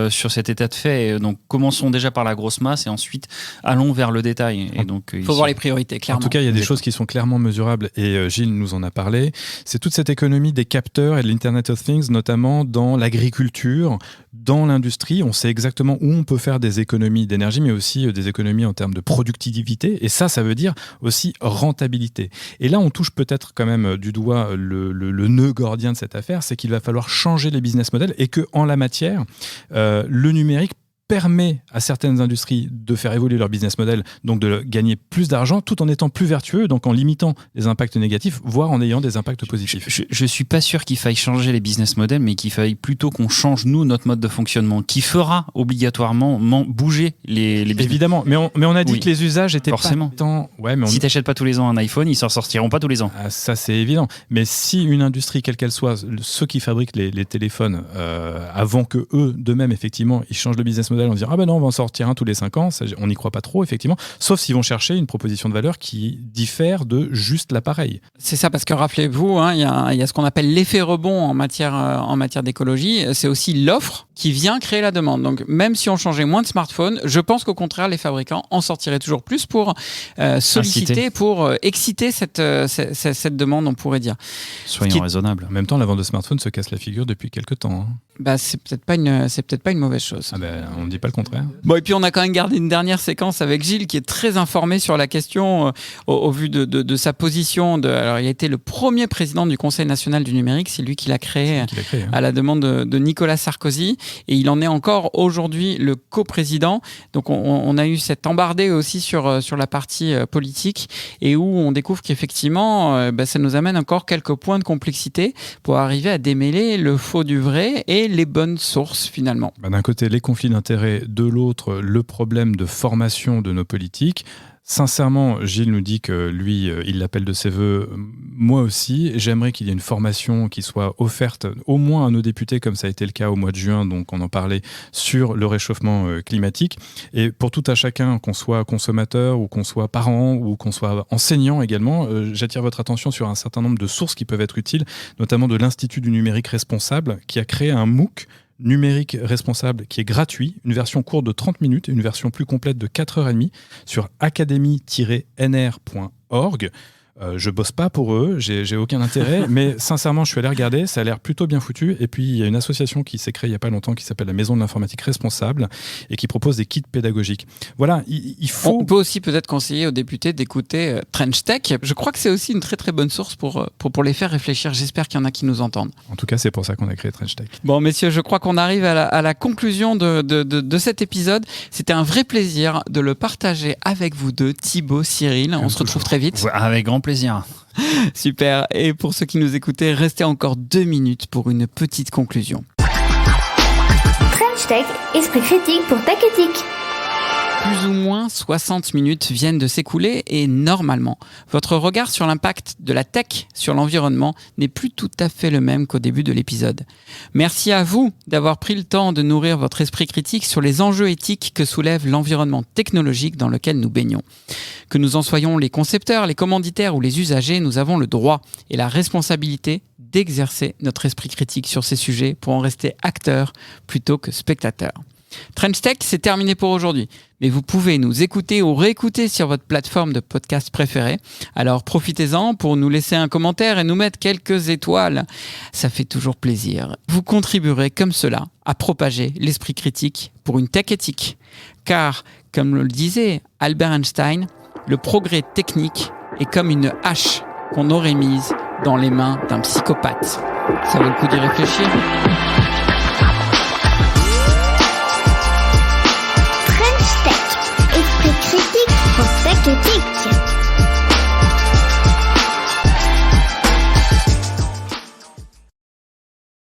sur cet état de fait. Donc commençons déjà par la grosse masse et ensuite allons vers le détail. Et donc il faut voir les priorités, clairement. En tout cas, il y a des choses qui sont clairement mesurables, et Gilles nous en a parlé. C'est toute cette économie des capteurs et de l'Internet of Things, notamment dans l'agriculture, dans l'industrie. On sait exactement où on peut faire des économies d'énergie, mais aussi des économies en termes de productivité. Et ça veut dire aussi rentabilité. Et là, on touche peut-être quand même du doigt le nœud gordien de cette affaire, c'est qu'il va falloir changer les business models, et que en la matière, le numérique permet à certaines industries de faire évoluer leur business model, donc de gagner plus d'argent tout en étant plus vertueux, donc en limitant les impacts négatifs, voire en ayant des impacts positifs. Je suis pas sûr qu'il faille changer les business models, mais qu'il faille plutôt qu'on change, nous, notre mode de fonctionnement, qui fera obligatoirement bouger les business. Évidemment, mais on a dit que les usages étaient forcément pas tant... Ouais, mais si tu n'achètes pas tous les ans un iPhone, ils s'en sortiront pas tous les ans. Ah, ça, c'est évident. Mais si une industrie, quelle qu'elle soit, ceux qui fabriquent les téléphones, avant que eux, d'eux-mêmes, effectivement, ils changent le business model, on se dit « Ah ben non, on va en sortir un tous les 5 ans », on n'y croit pas trop, effectivement, sauf s'ils vont chercher une proposition de valeur qui diffère de juste l'appareil. C'est ça, parce que rappelez-vous, il y a ce qu'on appelle l'effet rebond en matière d'écologie. C'est aussi l'offre qui vient créer la demande. Donc, même si on changeait moins de smartphones, je pense qu'au contraire, les fabricants en sortiraient toujours plus pour solliciter, pour exciter cette demande, on pourrait dire. Soyons raisonnables. En même temps, la vente de smartphones se casse la figure depuis quelques temps. Bah, c'est peut-être pas une mauvaise chose. Ah ben, on ne dit pas le contraire. Bon, et puis on a quand même gardé une dernière séquence avec Gilles qui est très informé sur la question au vu de sa position. Alors, il a été le premier président du Conseil national du numérique, c'est lui qui l'a créé, à la demande de Nicolas Sarkozy, et il en est encore aujourd'hui le coprésident. Donc on a eu cette embardée aussi sur la partie politique, et où on découvre qu'effectivement ça nous amène encore quelques points de complexité pour arriver à démêler le faux du vrai et les bonnes sources finalement. D'un côté, les conflits d'intérêts, de l'autre, le problème de formation de nos politiques. Sincèrement, Gilles nous dit que lui, il l'appelle de ses voeux. Moi aussi, j'aimerais qu'il y ait une formation qui soit offerte au moins à nos députés, comme ça a été le cas au mois de juin, donc on en parlait, sur le réchauffement climatique. Et pour tout à chacun, qu'on soit consommateur ou qu'on soit parent ou qu'on soit enseignant également, j'attire votre attention sur un certain nombre de sources qui peuvent être utiles, notamment de l'Institut du numérique responsable, qui a créé un MOOC numérique responsable qui est gratuit, une version courte de 30 minutes et une version plus complète de 4h30 sur academy-nr.org. Je bosse pas pour eux, j'ai aucun intérêt, mais sincèrement, je suis allé regarder, ça a l'air plutôt bien foutu. Et puis, il y a une association qui s'est créée il y a pas longtemps qui s'appelle la Maison de l'informatique responsable et qui propose des kits pédagogiques. Voilà, il faut... On peut aussi peut-être conseiller aux députés d'écouter Trench Tech. Je crois que c'est aussi une très très bonne source pour les faire réfléchir. J'espère qu'il y en a qui nous entendent. En tout cas, c'est pour ça qu'on a créé Trench Tech. Bon, messieurs, je crois qu'on arrive à la conclusion de cet épisode. C'était un vrai plaisir de le partager avec vous deux, Thibaut, Cyril. On se retrouve très vite. Ouais, avec grand plaisir. Super. Et pour ceux qui nous écoutaient, restez encore 2 minutes pour une petite conclusion. Trench Tech, esprit critique pour Tech Éthique. Plus ou moins 60 minutes viennent de s'écouler et normalement, votre regard sur l'impact de la tech sur l'environnement n'est plus tout à fait le même qu'au début de l'épisode. Merci à vous d'avoir pris le temps de nourrir votre esprit critique sur les enjeux éthiques que soulève l'environnement technologique dans lequel nous baignons. Que nous en soyons les concepteurs, les commanditaires ou les usagers, nous avons le droit et la responsabilité d'exercer notre esprit critique sur ces sujets pour en rester acteurs plutôt que spectateurs. Trench Tech, c'est terminé pour aujourd'hui. Mais vous pouvez nous écouter ou réécouter sur votre plateforme de podcast préférée. Alors profitez-en pour nous laisser un commentaire et nous mettre quelques étoiles. Ça fait toujours plaisir. Vous contribuerez comme cela à propager l'esprit critique pour une tech éthique. Car, comme le disait Albert Einstein, le progrès technique est comme une hache qu'on aurait mise dans les mains d'un psychopathe. Ça vaut le coup d'y réfléchir ?